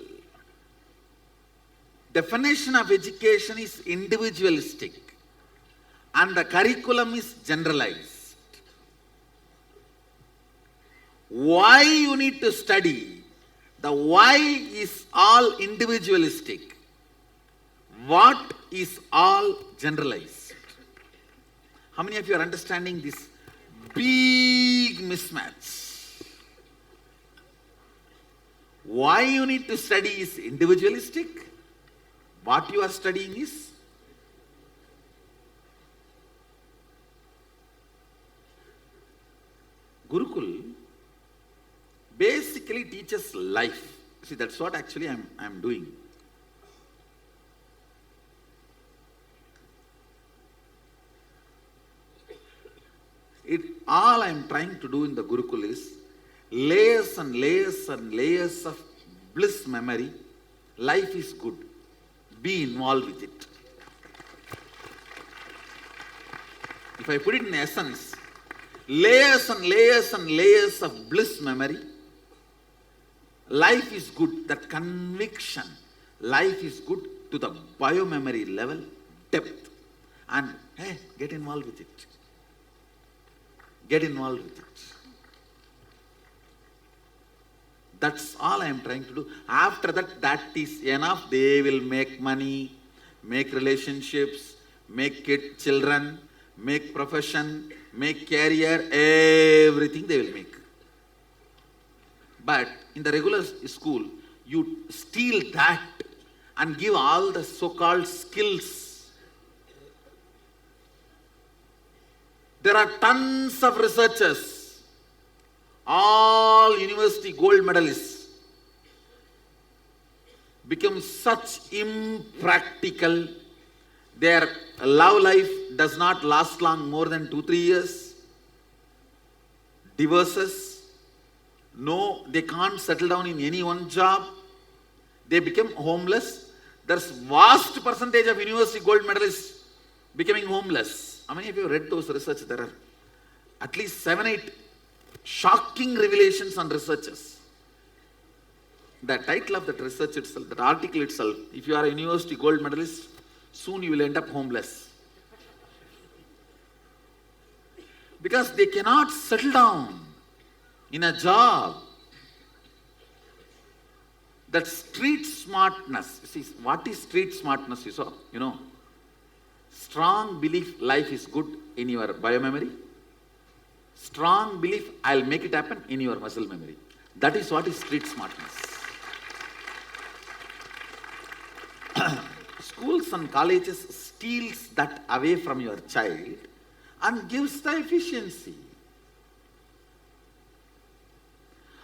definition of education is individualistic and the curriculum is generalized. Why you need to study? The why is all individualistic. What is all generalized? How many of you are understanding this big mismatch? Why you need to study is individualistic. What you are studying is Gurukul basically teaches life. See, that's what actually I'm doing. All I'm trying to do in the Gurukul is layers and layers and layers of bliss memory. Life is good. Be involved with it. If I put it in essence, layers and layers and layers of bliss memory. Life is good. That conviction. Life is good to the biomemory level, depth. And hey, get involved with it. Get involved with it. That's all I am trying to do. After that, that is enough. They will make money, make relationships, make children, make profession, make career, everything they will make. But in the regular school, you steal that and give all the so-called skills. There are tons of researchers, all university gold medalists, become such impractical. Their love life does not last long, more than 2-3 years. Divorces. No, they can't settle down in any one job. They become homeless. There's vast percentage of university gold medalists becoming homeless. How many of you have read those research? There are at least 7-8 shocking revelations on researchers. The title of that research itself, that article itself, if you are a university gold medalist, soon you will end up homeless. Because they cannot settle down in a job. That street smartness. See, what is street smartness? You know, strong belief life is good in your biomemory. Strong belief I'll make it happen in your muscle memory. That is what is street smartness. schools and colleges steals that away from your child and gives the efficiency.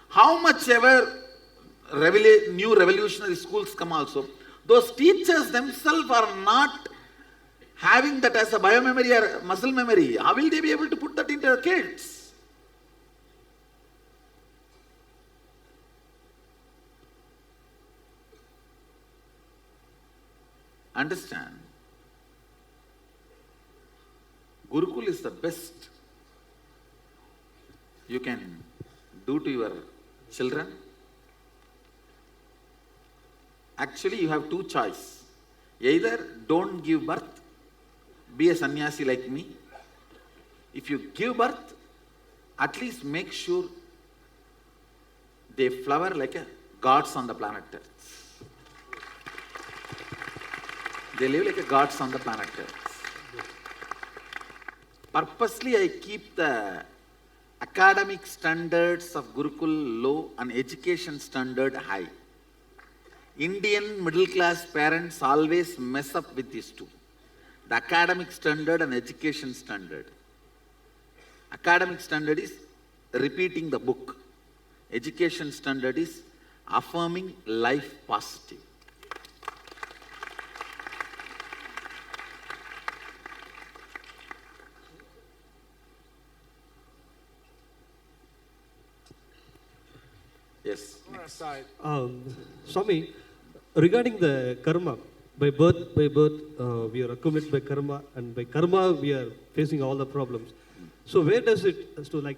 How much ever new revolutionary schools come also, those teachers themselves are not having that as a biomemory or muscle memory. How will they be able to put that into their kids? Understand? Gurukul is the best you can do to your children. Actually, you have two choices. Either don't give birth, be a sannyasi like me. If you give birth, at least make sure they flower like a gods on the planet Earth. They live like a gods on the planet Earth. Purposely, I keep the academic standards of Gurukul low and education standard high. Indian middle class parents always mess up with these two. The academic standard and education standard. Academic standard is repeating the book. Education standard is affirming life positive. Yes. Next. Swami, regarding the karma, by birth, we are accumulated by karma, and by karma we are facing all the problems. So where does it, so like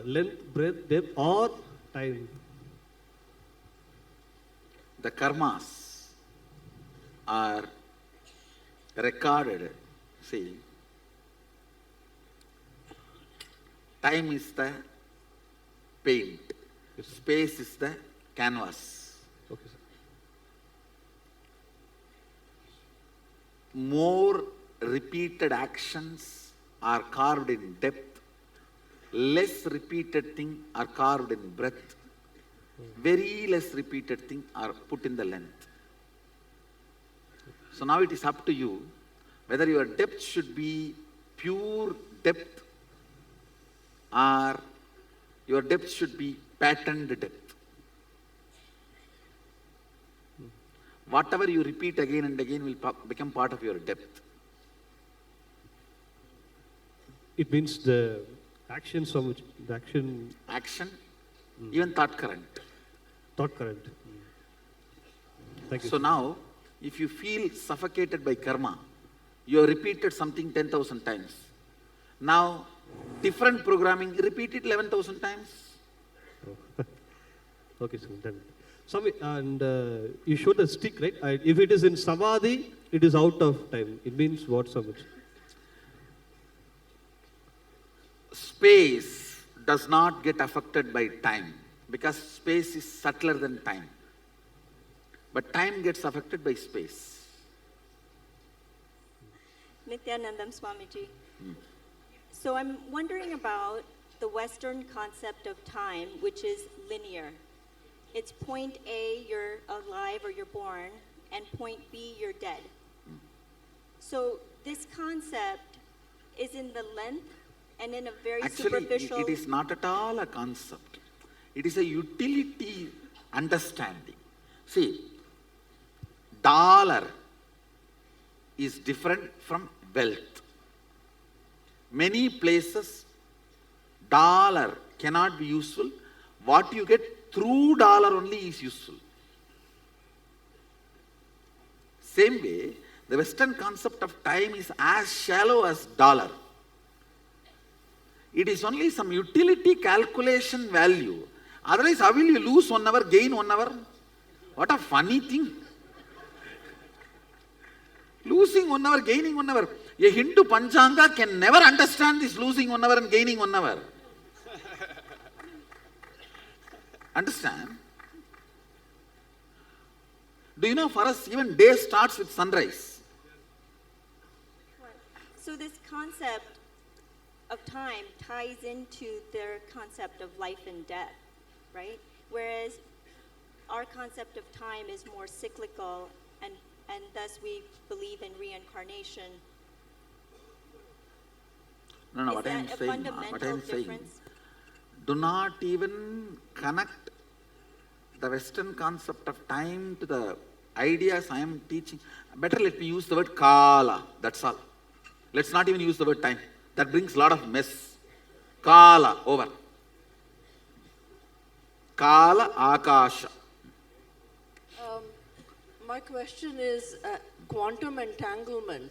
length, breadth, depth, or time? The karmas are recorded. See, time is the paint. Space is the canvas. Okay, sir. More repeated actions are carved in depth. Less repeated things are carved in breadth. Very less repeated things are put in the length. So now it is up to you whether your depth should be pure depth or your depth should be patterned depth. Whatever you repeat again and again will become part of your depth. It means the action, so much, the action. Action, even thought current. Thought current. Thank you. So now, if you feel suffocated by karma, you have repeated something 10,000 times. Now, different programming, repeat it 11,000 times. Okay, sir, done. Swami, and you showed a stick, right? If it is in samadhi, it is out of time. It means what, so much? Space does not get affected by time because space is subtler than time. But time gets affected by space. Nityanandam Swamiji. So I'm wondering about the Western concept of time, which is linear. It's point A, you're alive or you're born, and point B, you're dead. So this concept is in the length and in a very superficial... Actually, it is not at all a concept. It is a utility understanding. See, dollar is different from wealth. Many places, dollar cannot be useful. What you get through dollar only is useful. Same way, the Western concept of time is as shallow as dollar. It is only some utility calculation value. Otherwise, how will you lose 1 hour, gain 1 hour? What a funny thing. Losing 1 hour, gaining 1 hour. A Hindu Panchanga can never understand this losing 1 hour and gaining 1 hour. Understand? Do you know, for us, even day starts with sunrise. So this concept of time ties into their concept of life and death, right? Whereas our concept of time is more cyclical and and thus we believe in reincarnation. No, Is what I am that a saying, fundamental difference? do not even connect the Western concept of time to the ideas I am teaching. Better let me use the word Kala, that's all. Let's not even use the word time. That brings a lot of mess. Kala, over. Kala, Akasha. My question is quantum entanglement.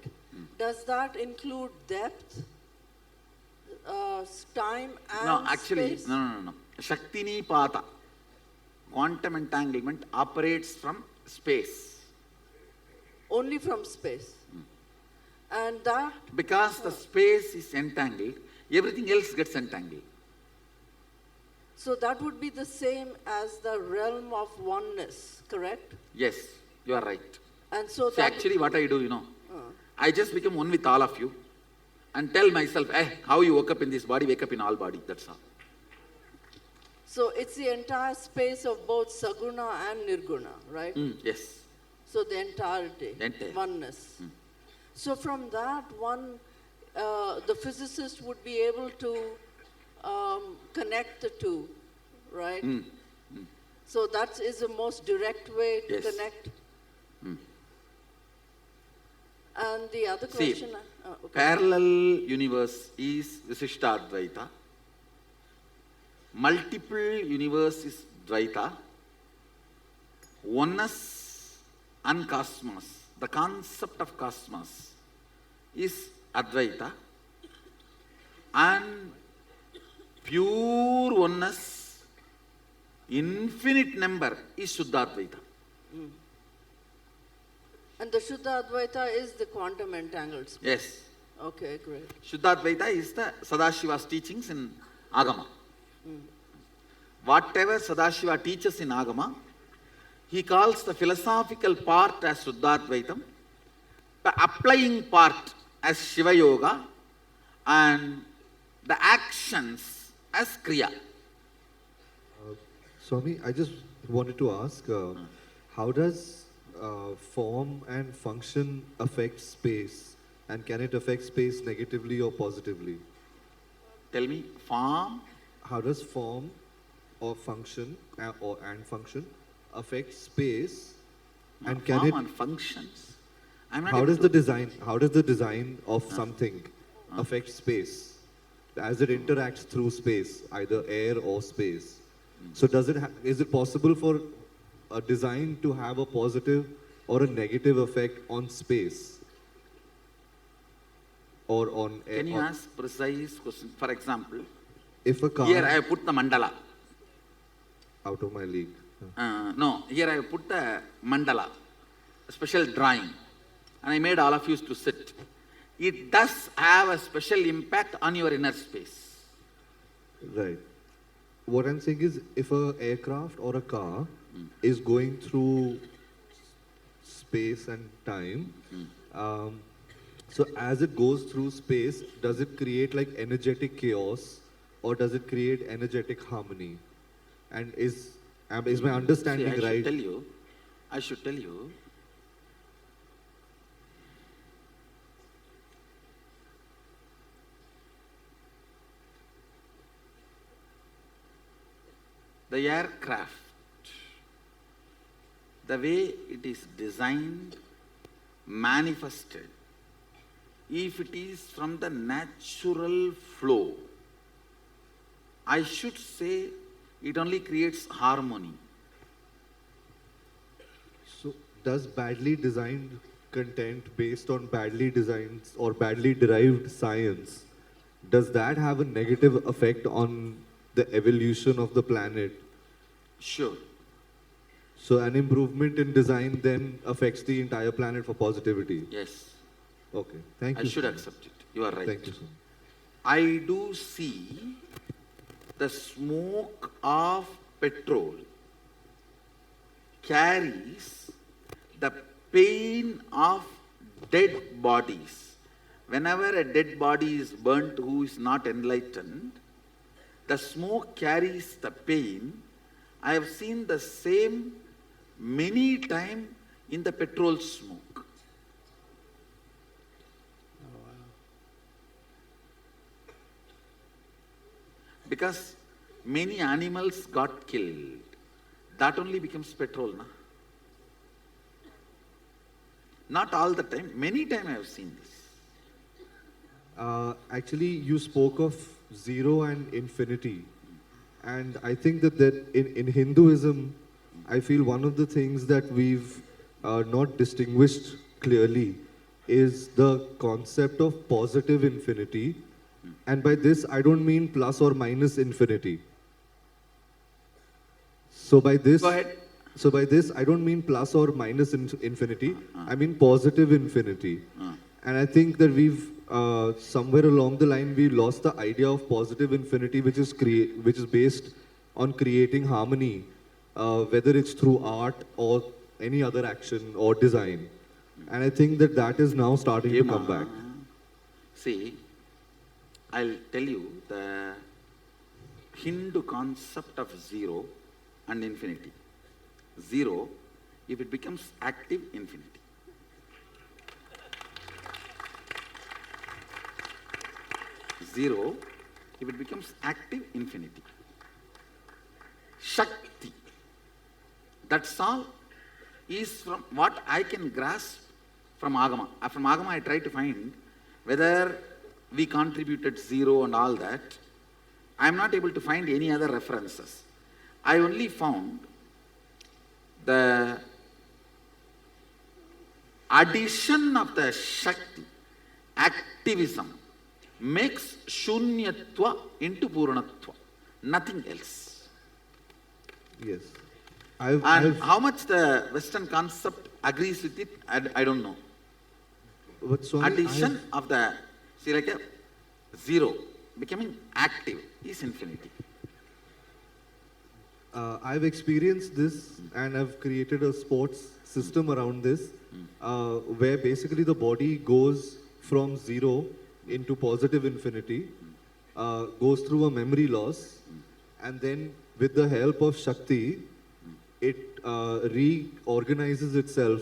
Does that include depth, time and No, actually, space? no. Shaktini Pata. Quantum entanglement operates from space. Only from space. And that, Because the space is entangled, everything else gets entangled. so that would be the same as the realm of oneness, correct? Yes, you are right. And so See, that actually what I do, I just become one with all of you and tell myself, how you woke up in this body, wake up in all body, that's all. so it's the entire space of both Saguna and Nirguna, right? Yes. So the entirety, Entire. oneness. So from that one, the physicist would be able to connect the two, right? So that is the most direct way to Yes. connect. And the other See, question, okay. parallel universe is Visishtadvaita. Multiple universe is Dvaita. Oneness and cosmos, the concept of cosmos is Advaita. And pure oneness, infinite number is Shuddhadvaita. And the Shuddha Advaita is the quantum entangled space. Yes. Okay, great. Shuddhadvaita is the Sadashiva's teachings in Agama. Whatever Sadashiva teaches in Agama, he calls the philosophical part as Shuddhadvaitam, the applying part as Shiva Yoga, and the actions as Kriya. Swami, I just wanted to ask, how does form and function affect space? And can it affect space negatively or positively? Tell me, form? How does form or function and function affect space? And can Form it? and functions. I'm not How able does to- the design? How does the design of something affect space as it interacts through space, either air or space? So does it? Is it possible for a design to have a positive or a negative effect on space? Or on air? Can you ask precise question? For example, If a car here I have put the mandala. out of my league. No, here I have put the mandala, a special drawing, and I made all of you to sit. It does have a special impact on your inner space. Right. What I'm saying is, if a aircraft or a car is going through space and time, so as it goes through space, does it create like energetic chaos, or does it create energetic harmony? And is my understanding See, right? I should tell you, the aircraft, the way it is designed, manifested, if it is from the natural flow, I should say it only creates harmony. So does badly designed content based on badly designed or badly derived science, does that have a negative effect on the evolution of the planet? Sure. So an improvement in design then affects the entire planet for positivity? Yes. Okay, thank you. I should sir. accept it. You are right. Thank you, sir. I do see the smoke of petrol carries the pain of dead bodies. Whenever a dead body is burnt who is not enlightened, the smoke carries the pain. I have seen the same many times in the petrol smoke. Because many animals got killed. That only becomes petrol, na? Not all the time. Many times I have seen this. Actually, you spoke of zero and infinity. And I think that in Hinduism, I feel one of the things that we've not distinguished clearly is the concept of positive infinity. And by this, I don't mean plus or minus infinity. So by this, Go ahead. So by this, I don't mean plus or minus infinity. I mean positive infinity. And I think that we've somewhere along the line we lost the idea of positive infinity, which is based on creating harmony, whether it's through art or any other action or design. And I think that is now starting to come back. See, I'll tell you the Hindu concept of zero and infinity. Zero, if it becomes active, infinity. Zero, if it becomes active, infinity. Shakti, that's all is from what I can grasp from Agama. From Agama I try to find whether we contributed zero and all that. I am not able to find any other references. I only found the addition of the Shakti, activism, makes Shunyatva into Purnatva. Nothing else. Yes. And how much the Western concept agrees with it, I don't know. But Swami, addition of the, see like a zero, becoming active is infinity. I've experienced this and I've created a sports system around this where basically the body goes from zero into positive infinity, goes through a memory loss, and then with the help of Shakti, it reorganizes itself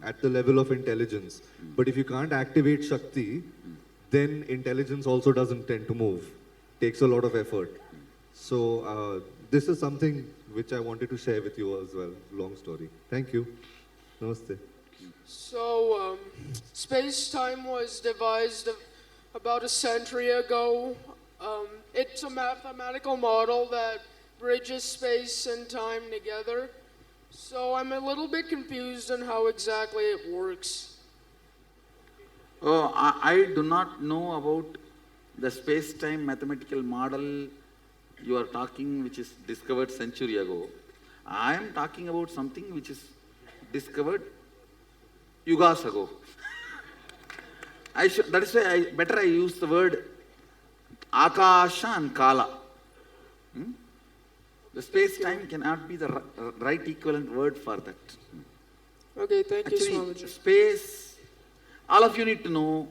at the level of intelligence. But if you can't activate Shakti, then intelligence also doesn't tend to move. Takes a lot of effort. So this is something which I wanted to share with you as well. Long story. Thank you. Namaste. So, space-time was devised about a century ago. It's a mathematical model that bridges space and time together. So I'm a little bit confused on how exactly it works. Oh, I do not know about the space-time mathematical model you are talking, which is discovered century ago. I am talking about something which is discovered yugas ago. That is why better I use the word Akasha and Kala. The space-time cannot be the right equivalent word for that. Okay, thank you, Actually, Swamiji. space, all of you need to know,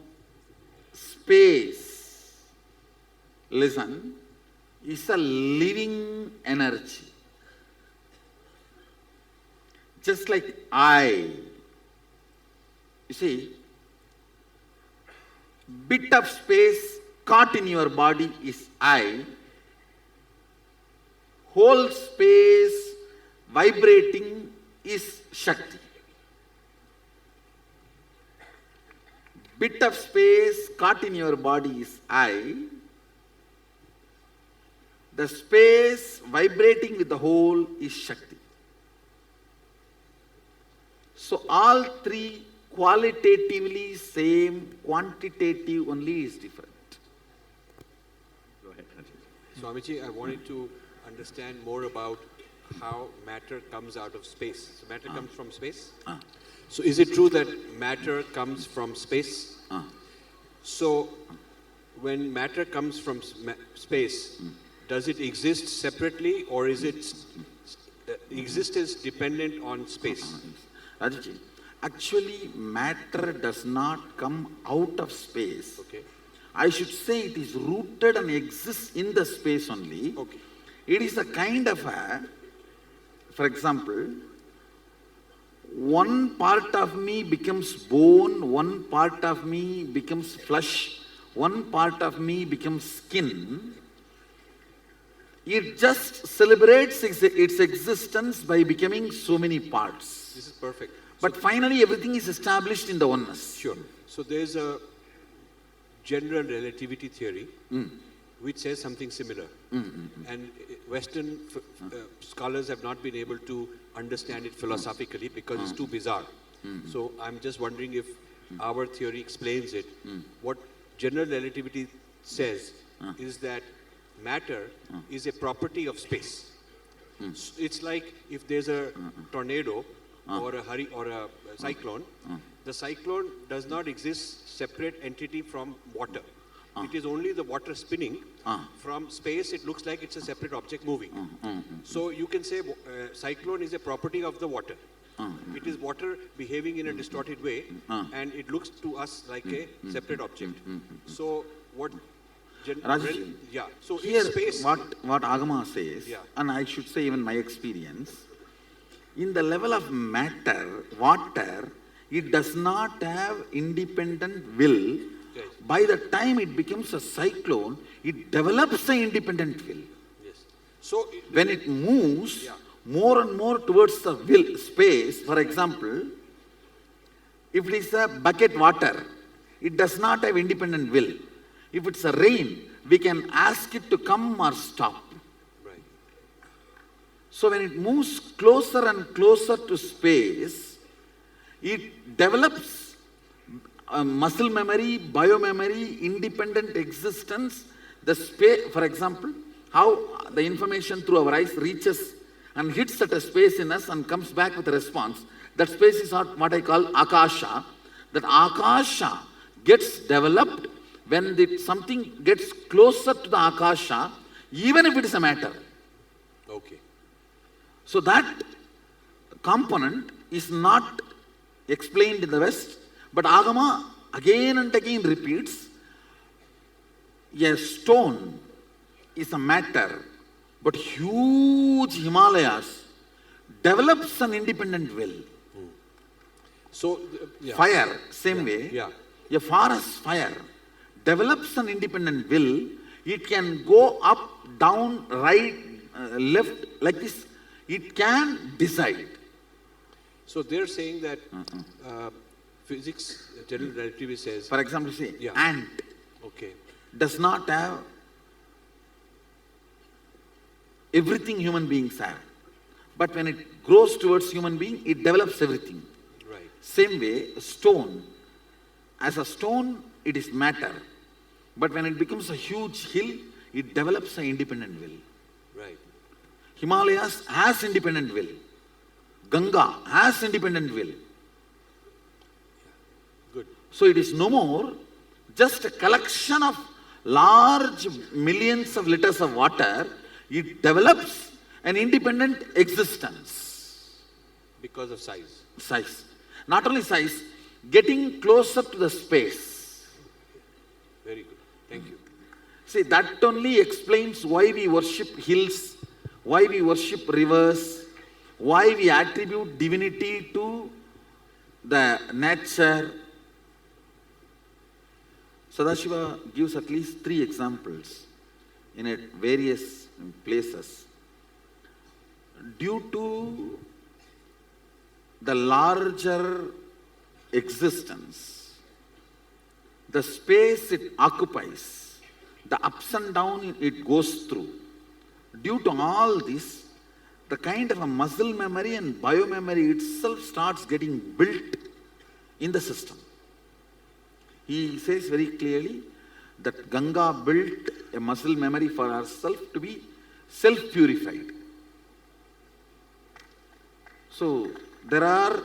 space, listen, is a living energy. Just like I. You see, bit of space caught in your body is I. Whole space vibrating is Shakti. Bit of space caught in your body is I. The space vibrating with the whole is Shakti. So all three qualitatively same, quantitative only is different. Go ahead, Swamiji, I wanted to understand more about how matter comes out of space. So matter comes from space? So is it true that matter comes from space? So when matter comes from space, does it exist separately or is its existence dependent on space? Rajaji, actually matter does not come out of space. Okay. I should say it is rooted and exists in the space only. Okay. It is a kind of a, for example, one part of me becomes bone, one part of me becomes flesh, one part of me becomes skin, it just celebrates its existence by becoming so many parts. This is perfect. But finally everything is established in the oneness. Sure. So there's a general relativity theory which says something similar. And Western scholars have not been able to understand it philosophically because it's too bizarre. So I'm just wondering if our theory explains it. What general relativity says is that matter is a property of space. It's like if there's a tornado or a cyclone, the cyclone does not exist separate entity from water. It is only the water spinning. From space, it looks like it's a separate object moving. So you can say cyclone is a property of the water. It is water behaving in a distorted way, and it looks to us like a separate object. So what? Rajesh, Yeah. So here in space, what Agama says, and I should say even my experience, in the level of matter, water, it does not have independent will. By the time it becomes a cyclone, it develops an independent will. So when it moves more and more towards the will space, for example, if it is a bucket water, it does not have independent will. If it's a rain, we can ask it to come or stop. So when it moves closer and closer to space, it develops muscle memory, biomemory, independent existence. The space, for example, how the information through our eyes reaches and hits at a space in us and comes back with a response. That space is what I call Akasha. That Akasha gets developed when something gets closer to the Akasha, even if it is a matter. Okay. So that component is not explained in the West, but Agama again and again repeats, a stone is a matter, but huge Himalayas develops an independent will. So fire, same way, a forest fire develops an independent will. It can go up, down, right, left, like this. It can decide. So they're saying that physics, general relativity says... For example, say, ant does not have everything human beings have. But when it grows towards human being, it develops everything. Right. Same way, stone. As a stone, it is matter. But when it becomes a huge hill, it develops an independent will. Right. Himalayas has independent will. Ganga has independent will. Good. So it is no more just a collection of large millions of liters of water. It develops an independent existence. Because of size. Size. Not only size, getting closer to the space. Very good. Thank you. See, that only explains why we worship hills, why we worship rivers, why we attribute divinity to the nature. Sadashiva gives at least 3 examples in various places. Due to the larger existence, the space it occupies, the ups and downs it goes through, due to all this, the kind of a muscle memory and biomemory itself starts getting built in the system. He says very clearly that Ganga built a muscle memory for herself to be self-purified. So there are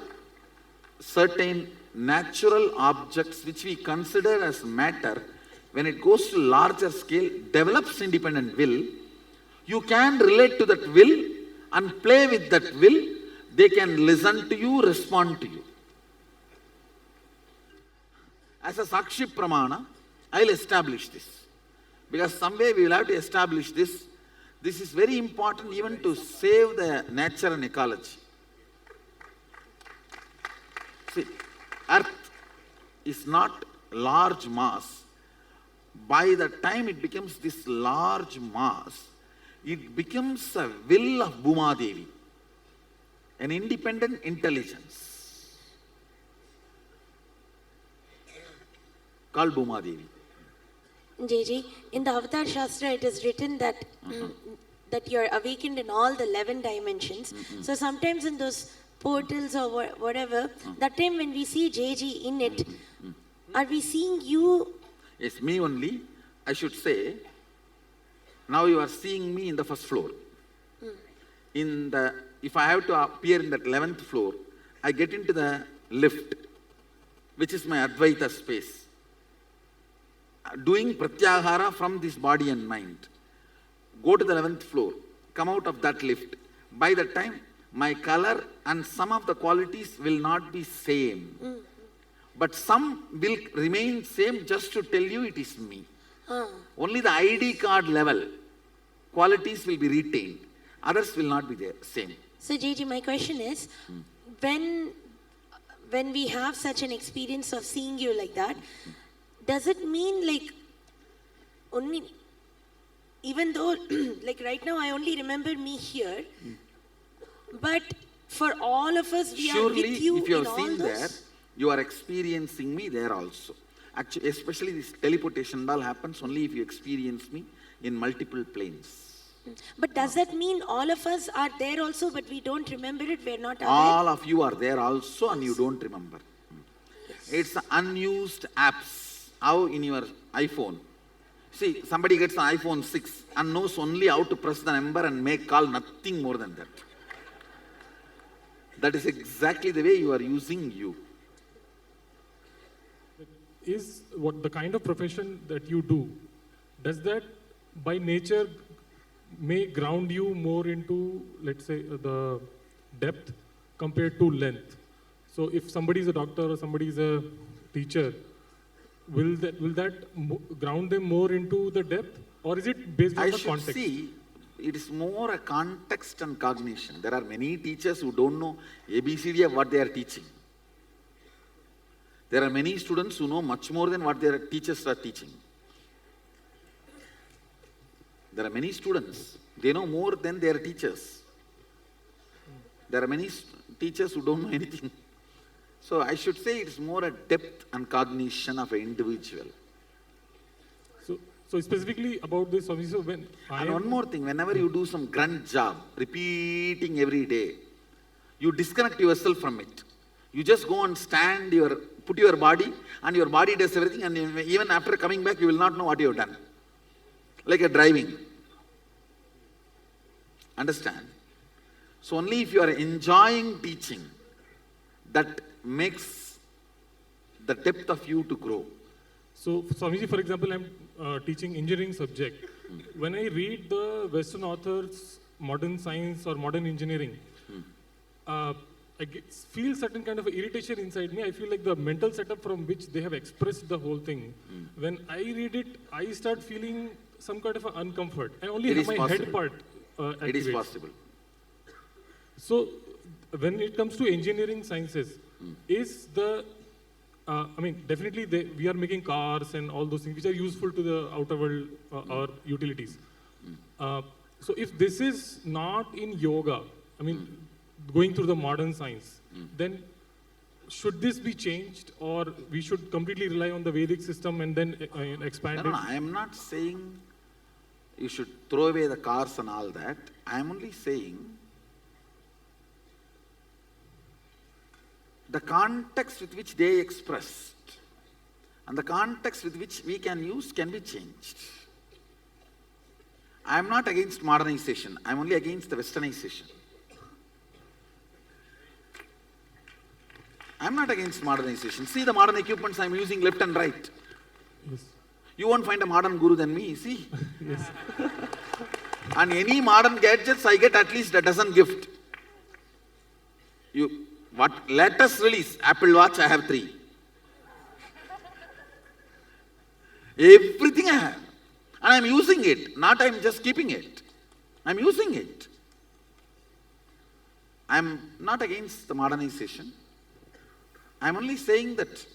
certain natural objects which we consider as matter, when it goes to larger scale, develops independent will. You can relate to that will and play with that will. They can listen to you, respond to you. As a Sakshi Pramana, I'll establish this. Because somewhere we will have to establish this. This is very important even to save the nature and ecology. See, Earth is not large mass. By the time it becomes this large mass, it becomes a will of Bhuma Devi, an independent intelligence called Bhuma Devi. JJ, in the Avatar Shastra, it is written that that you are awakened in all the 11 dimensions. So sometimes in those portals or whatever, that time when we see JJ in it, are we seeing you? Yes, me only. I should say, now you are seeing me in the first floor. If I have to appear in that 11th floor, I get into the lift, which is my Advaita space, doing pratyahara from this body and mind. Go to the 11th floor, come out of that lift. By that time, my color and some of the qualities will not be same. But some will remain same just to tell you it is me. Only the ID card level qualities will be retained. Others will not be there, same. So JJ, my question is, when we have such an experience of seeing you like that, does it mean like only, even though like right now I only remember me here, but for all of us we are with you if you in have all seen those? there, you are experiencing me there also. Actually, especially this teleportation and all happens only if you experience me in multiple planes. But does that mean all of us are there also, but we don't remember it, we're not aware? All of you are there also and you don't remember. It's unused apps. How in your iPhone? See, somebody gets an iPhone 6 and knows only how to press the number and make call, nothing more than that. That is exactly the way you are using you. Is what the kind of profession that you do, does that by nature may ground you more into, let's say, the depth compared to length? So if somebody is a doctor or somebody is a teacher, will that ground them more into the depth, or is it based on the context? See, it is more a context and cognition. There are many teachers who don't know ABCD of what they are teaching. There are many students who know much more than what their teachers are teaching. There are many students, they know more than their teachers. There are many teachers who don't know anything. So I should say it is more a depth and cognition of an individual. So specifically about this, so when and one more thing, whenever you do some grunt job, repeating every day, you disconnect yourself from it. You just go and stand, put your body, and your body does everything, and even after coming back, you will not know what you have done. Like a driving. Understand? So only if you are enjoying teaching, that makes the depth of you to grow. So Swamiji, for example, I'm teaching engineering subject. When I read the Western authors, modern science or modern engineering, I feel certain kind of irritation inside me. I feel like the mental setup from which they have expressed the whole thing. When I read it, I start feeling some kind of an uncomfort. I only have my head part activated. It is possible. So when it comes to engineering sciences, is the definitely we are making cars and all those things which are useful to the outer world or utilities. So if this is not in yoga, going through the modern science, then should this be changed, or we should completely rely on the Vedic system and then expand it? No, I am not saying you should throw away the cars and all that. I am only saying the context with which they expressed and the context with which we can use can be changed. I am not against modernization. I am only against the westernization. I am not against modernization. See the modern equipments I am using left and right. Yes. You won't find a modern guru than me, see? Yes. And any modern gadgets, I get at least a dozen gift. What latest release? Apple Watch, I have 3. Everything I have. And I'm using it. Not I'm just keeping it. I'm using it. I'm not against the modernization. I'm only saying that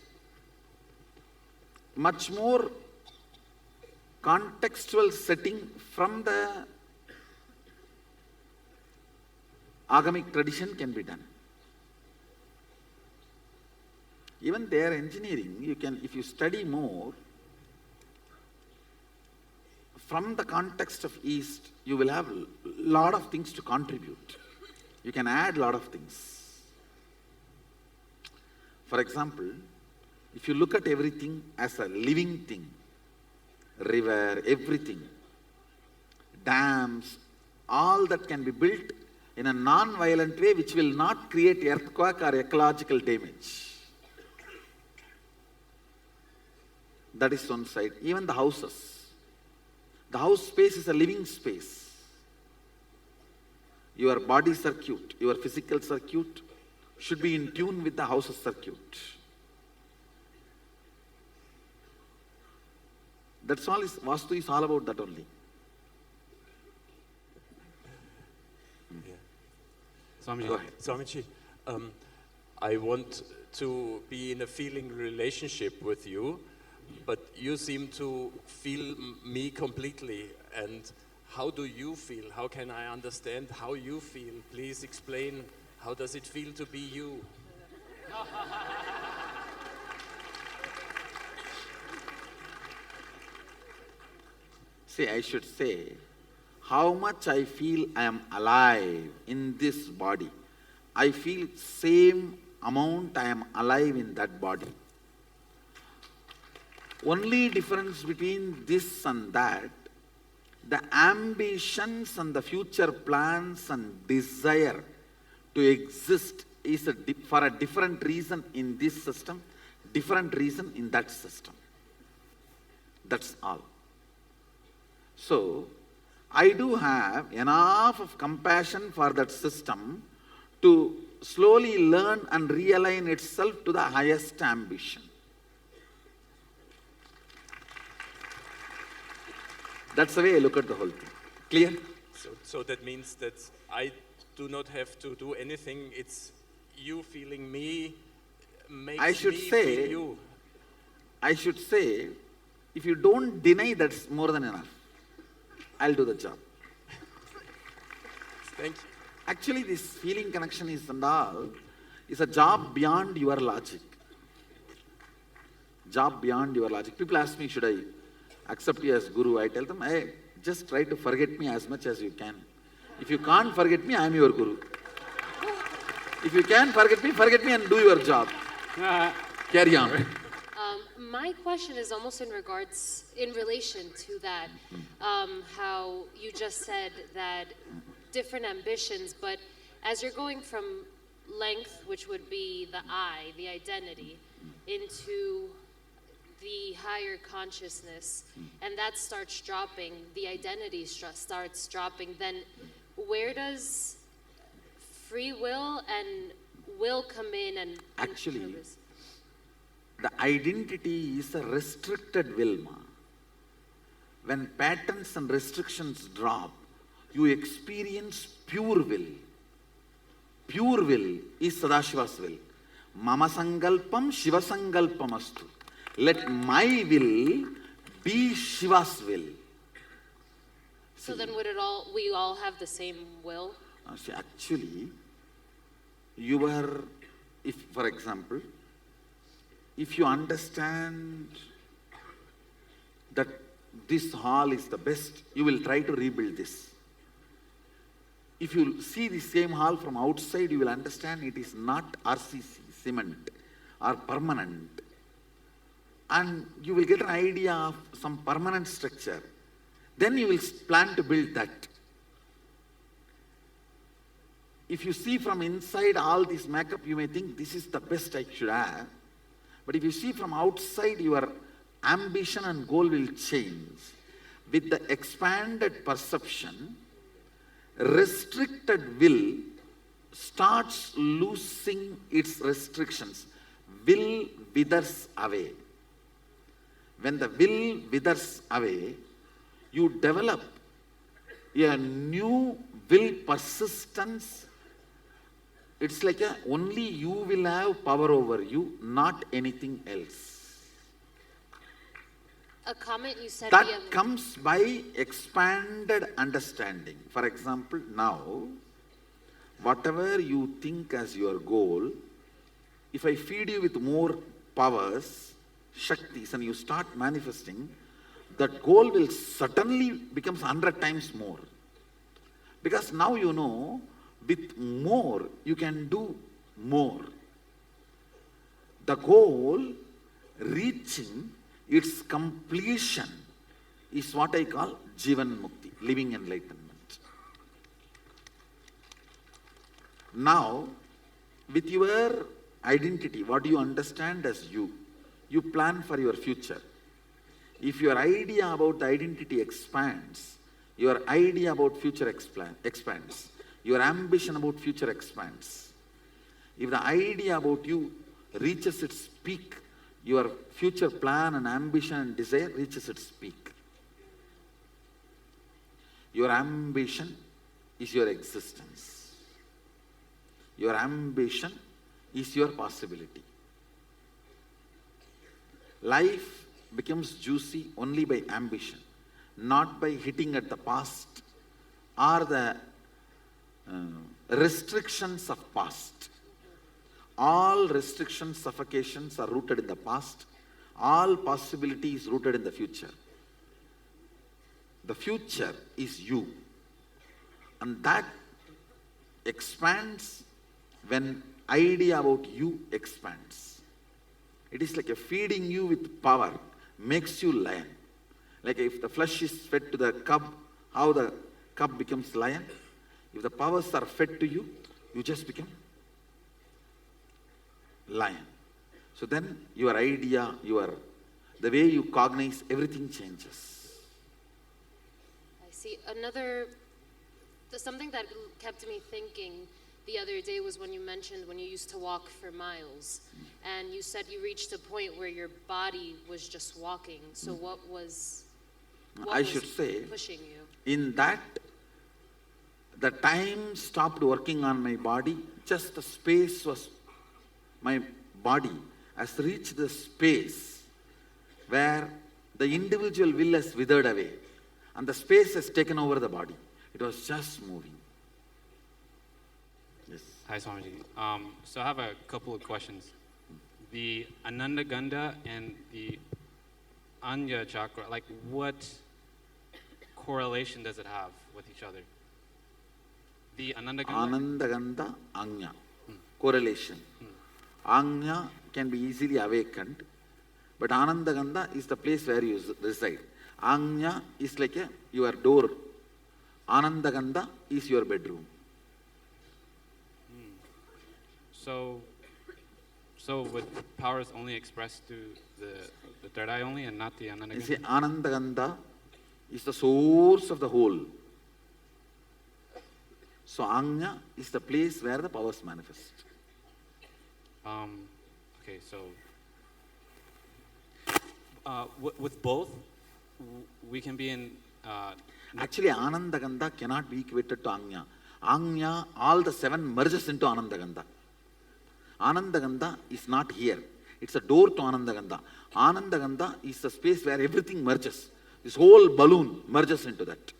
much more contextual setting from the agamic tradition can be done. Even their engineering, you can, if you study more, from the context of East, you will have a lot of things to contribute. You can add a lot of things. For example, if you look at everything as a living thing, river, everything, dams, all that can be built in a non-violent way which will not create earthquake or ecological damage. That is one side. Even the houses. The house space is a living space. Your body circuit, your physical circuit should be in tune with the house's circuit. That's all. Vastu is all about that only. Swamiji, Swamiji, I want to be in a feeling relationship with you, but you seem to feel me completely. And how do you feel? How can I understand how you feel? Please explain, how does it feel to be you? See, I should say, how much I feel I am alive in this body. I feel same amount I am alive in that body. Only difference between this and that, the ambitions and the future plans and desire to exist is for a different reason in this system, different reason in that system. That's all. So, I do have enough of compassion for that system to slowly learn and realign itself to the highest ambition. That's the way I look at the whole thing. Clear? So that means that I do not have to do anything. It's you feeling me makes me feel you. I should say, if you don't deny, that's more than enough. I'll do the job. Thank you. Actually, this feeling connection is and all is a job beyond your logic. Job beyond your logic. People ask me, should I accept you as guru? I tell them, hey, just try to forget me as much as you can. If you can't forget me, I am your guru. If you can forget me and do your job. Carry on. My question is almost in relation to that, how you just said that different ambitions, but as you're going from length, which would be the I, the identity, into the higher consciousness, and that starts dropping, the identity starts dropping, then where does free will and will come in and actually, the identity is a restricted will. When patterns and restrictions drop, you experience pure will. Pure will is Sadashiva's will. Mama sangalpam Shiva sangalpamastu. Let my will be Shiva's will. So then we all have the same will? See, actually, if for example, if you understand that this hall is the best, you will try to rebuild this. If you see the same hall from outside, you will understand it is not RCC, cement, or permanent. And you will get an idea of some permanent structure. Then you will plan to build that. If you see from inside all this makeup, you may think this is the best I should have. But if you see from outside, your ambition and goal will change. With the expanded perception, restricted will starts losing its restrictions. Will withers away. When the will withers away, you develop a new will persistence It's like only you will have power over you, not anything else. A comment you said That the other comes by expanded understanding. For example, now, whatever you think as your goal, if I feed you with more powers, shaktis, and you start manifesting, that goal will certainly becomes 100 times more. Because now you know, with more, you can do more. The goal, reaching its completion, is what I call Jivan Mukti, living enlightenment. Now, with your identity, what do you understand as you? You plan for your future. If your idea about the identity expands, your idea about future expands. Your ambition about future expands. If the idea about you reaches its peak, your future plan and ambition and desire reaches its peak. Your ambition is your existence. Your ambition is your possibility. Life becomes juicy only by ambition, not by hitting at the past or the restrictions of past. All restrictions, suffocations are rooted in the past. All possibility is rooted in the future. The future is you. And that expands when idea about you expands. It is like a feeding you with power, makes you lion. Like if the flesh is fed to the cub, how the cub becomes lion? If the powers are fed to you, you just become lion. So then your idea, the way you cognize, everything changes. I see. Something that kept me thinking the other day was when you mentioned when you used to walk for miles, and you said you reached a point where your body was just walking. So what was pushing you? In that, the time stopped working on my body, just the space was, my body has reached the space where the individual will has withered away and the space has taken over the body. It was just moving. Yes. Hi, Swamiji. So I have a couple of questions. The Ananda Gandha and the Anya chakra, like what correlation does it have with each other? The Ananda Gandha? Ananda Gandha, Anya. Correlation. Anya can be easily awakened, but Ananda Gandha is the place where you reside. Anya is like your door. Ananda Gandha is your bedroom. So with powers only expressed to the third eye only and not the Ananda You Gandha? see, Ananda Gandha is the source of the whole. So Anya is the place where the powers manifest. Okay, so with both, we can be in... Actually, Ananda Gandha cannot be equated to Anya. Anya, all the seven merges into Ananda Gandha. Ananda Gandha is not here. It's a door to Ananda Gandha. Ananda Gandha is the space where everything merges. This whole balloon merges into that.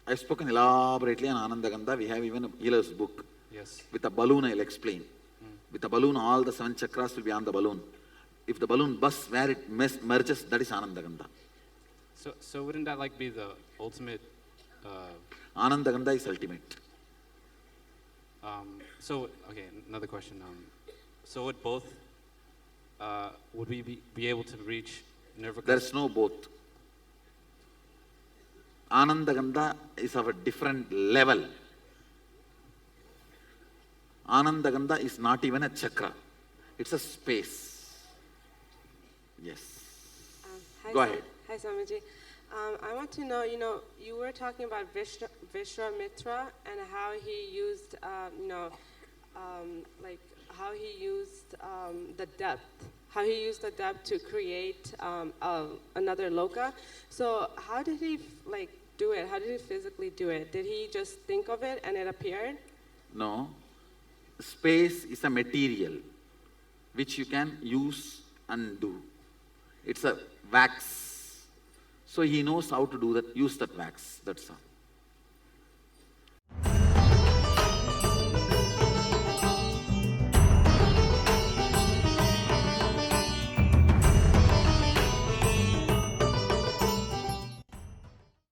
I've spoken elaborately on Ananda Gandha. We have even a healer's book. Yes. With a balloon, I'll explain. With a balloon, all the seven chakras will be on the balloon. If the balloon bursts where it merges, that is Ananda Gandha. So wouldn't that like be the ultimate... Ananda Gandha is ultimate. Okay, another question. So would both, would we be able to reach Nirvikas? There's no both. Ananda Gandha is of a different level. Ananda Gandha is not even a chakra. It's a space. Yes. Go ahead. Hi, Swamiji. I want to know, you were talking about Vishwamitra and how he used, how he used the depth. How he used the depth to create another loka. So how did he do it? How did he physically do it? Did he just think of it and it appeared? No. Space is a material which you can use and do. It's a wax. So he knows how to do that, use that wax, that's all.